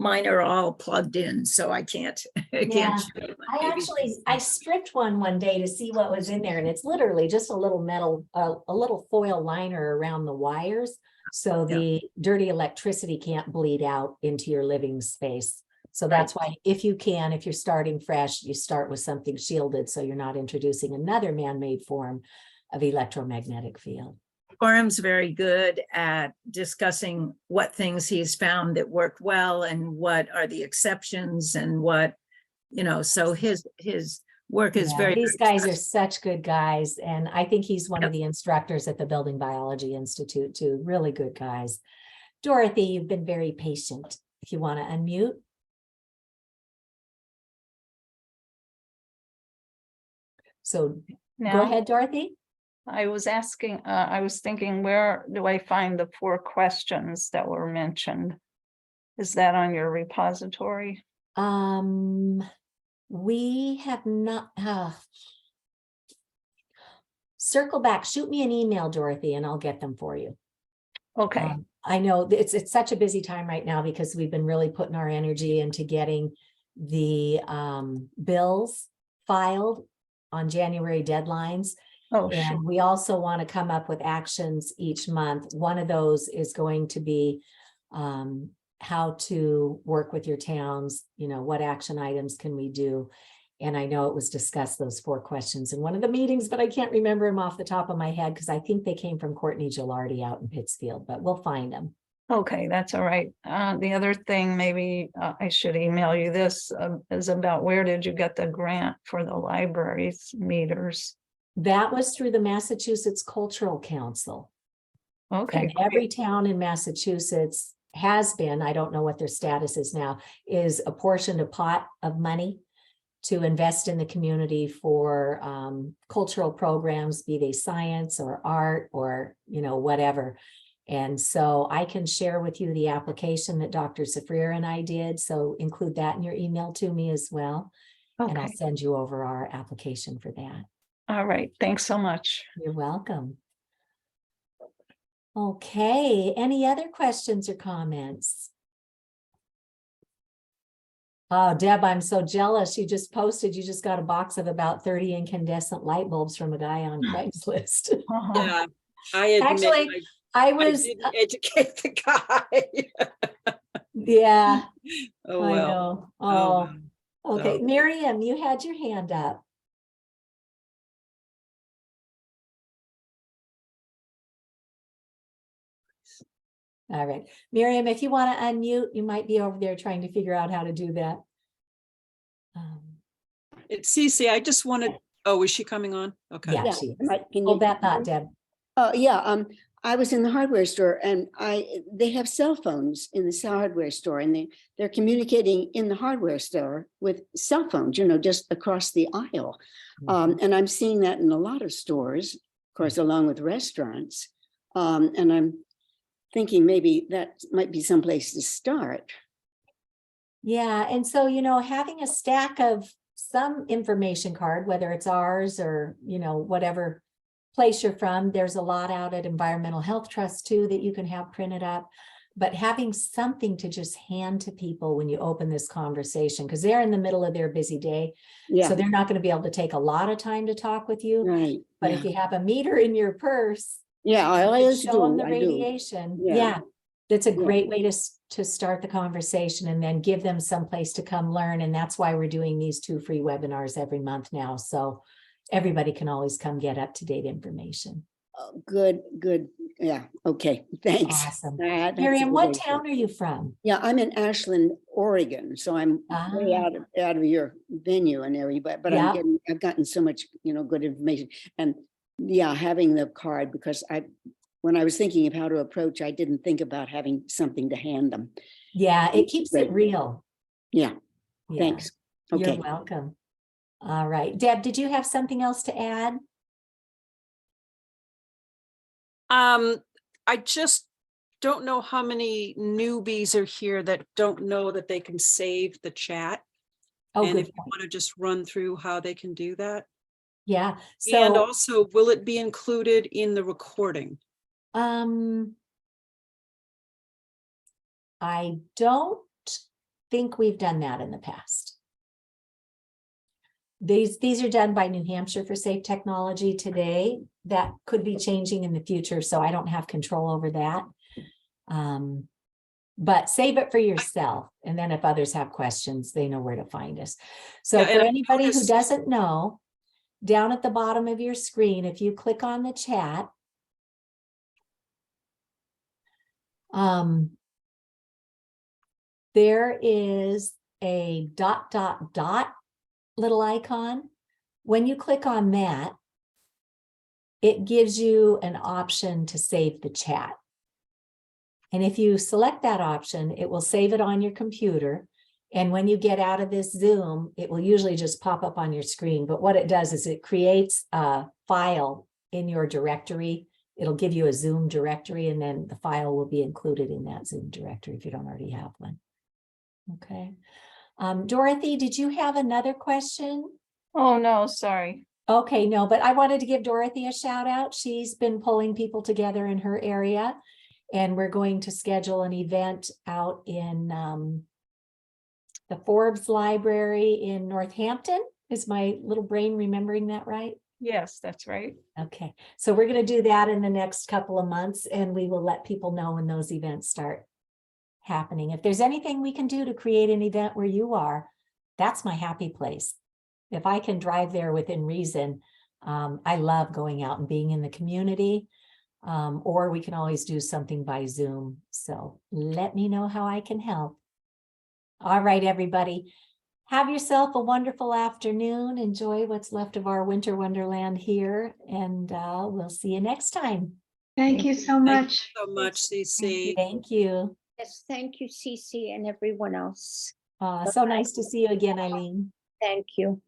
Mine are all plugged in, so I can't. Yeah. Show you, but I stripped one day to see what was in there, and it's literally just a little metal, a little foil liner around the wires, so the dirty electricity can't bleed out into your living space. So that's why, if you're starting fresh, you start with something shielded, so you're not introducing another man-made form of electromagnetic field. Orem's very good at discussing what things he's found that work well and what are the exceptions, and what, so his work is very. These guys are such good guys, and I think he's one of the instructors at the Building Biology Institute too. Really good guys. Dorothy, you've been very patient. If you want to unmute. So go ahead, Dorothy. I was thinking, where do I find the 4 questions that were mentioned? Is that on your repository? We have not, circle back, shoot me an email, Dorothy, and I'll get them for you. Okay. I know it's such a busy time right now, because we've been really putting our energy into getting the bills filed on January deadlines. Oh, And sure. we also want to come up with actions each month. One of those is going to be how to work with your towns, what action items can we do? And I know it was discussed, those 4 questions in one of the meetings, but I can't remember them off the top of my head because I think they came from Courtney Gilardi out in Pittsfield, but we'll find them. Okay, that's all right. The other thing, maybe I should email you this, is about where did you get the grant for the library's meters? That was through the Massachusetts Cultural Council. Okay, And every town in Massachusetts has been, I don't know what their status is now, is apportioned a pot of money to invest in the community for cultural programs, be they science or art or, whatever. And so I can share with you the application that Dr. Safrir and I did. So include that in your email to me as well. And I'll okay, send you over our application for that. all right. Thanks so much. You're welcome. Okay, any other questions or comments? Oh, Deb, I'm so jealous. You just posted, you just got a box of about 30 incandescent light bulbs from a guy on Craigslist. Yeah, I admit, Actually, I I was, didn't educate the guy. yeah, Oh, I well. know. Oh, Oh, okay. so- Miriam, you had your hand up. All right. Miriam, if you want to unmute, you might be over there trying to figure out how to do that. It's Cece, I just wanted, oh, is she coming on? Okay. Yeah, Yeah, she is. right, can Hold you- that thought, Deb. Yeah, I was in the hardware store and they have cell phones in the hardware store and they're communicating in the hardware store with cell phones, just across the aisle. And I'm seeing that in a lot of stores, of course, along with restaurants. And I'm thinking maybe that might be someplace to start. Yeah, and so, having a stack of some information card, whether it's ours or, whatever place you're from, there's a lot out at Environmental Health Trust too that you can have printed up. But having something to just hand to people when you open this conversation, because they're in the middle of their busy day. So Yeah, they're not going to be able to take a lot of time to talk with you. right. But yeah. if you have a meter in your purse, Yeah, I you can always show them do, the I do. radiation. Yeah. Yeah, that's a Yeah. great way to start the conversation and then give them some place to come learn. And that's why we're doing these 2 free webinars every month now. So everybody can always come get up-to-date information. Oh, good. Yeah, okay, thanks. Awesome. That's a Miriam, good what idea. town are you from? Yeah, I'm in Ashland, Oregon, so I'm way Ah. out of your venue and everything, but Yeah. I've gotten so much, good information. And yeah, having the card, because when I was thinking of how to approach, I didn't think about having something to hand them. Yeah, it keeps it Great. real. Yeah, Yeah, thanks. You're Okay. welcome. All right. Deb, did you have something else to add? I just don't know how many newbies are here that don't know that they can save the chat. Oh, And if good you point. want to just run through how they can do that. Yeah. And So, also, will it be included in the recording? I don't think we've done that in the past. These are done by New Hampshire for Safe Technology today. That could be changing in the future, so I don't have control over that. But save it for yourself, and then if others have questions, they know where to find us. So Yeah, for and I anybody who noticed- doesn't know, down at the bottom of your screen, if you click on the chat, there is a ... little icon. When you click on that, it gives you an option to save the chat. And if you select that option, it will save it on your computer. And when you get out of this Zoom, it will usually just pop up on your screen. But what it does is it creates a file in your directory. It'll give you a Zoom directory, and then the file will be included in that Zoom directory if you don't already have one. Okay. Dorothy, did you have another question? Oh, no, sorry. Okay, no, but I wanted to give Dorothy a shout out. She's been pulling people together in her area, and we're going to schedule an event out in the Forbes Library in Northampton. Is my little brain remembering that right? Yes, that's right. Okay, so we're going to do that in the next couple of months, and we will let people know when those events start happening. If there's anything we can do to create an event where you are, that's my happy place. if I can drive there within reason, I love going out and being in the community. Or we can always do something by Zoom. So let me know how I can help. All right, everybody. Have yourself a wonderful afternoon. Enjoy what's left of our winter wonderland here, and we'll see you next time. Thank you so Thank you much. so much, Cece. Thank you. Yes, thank you, Cece, and everyone else. So nice to see you again, Eileen. Thank you.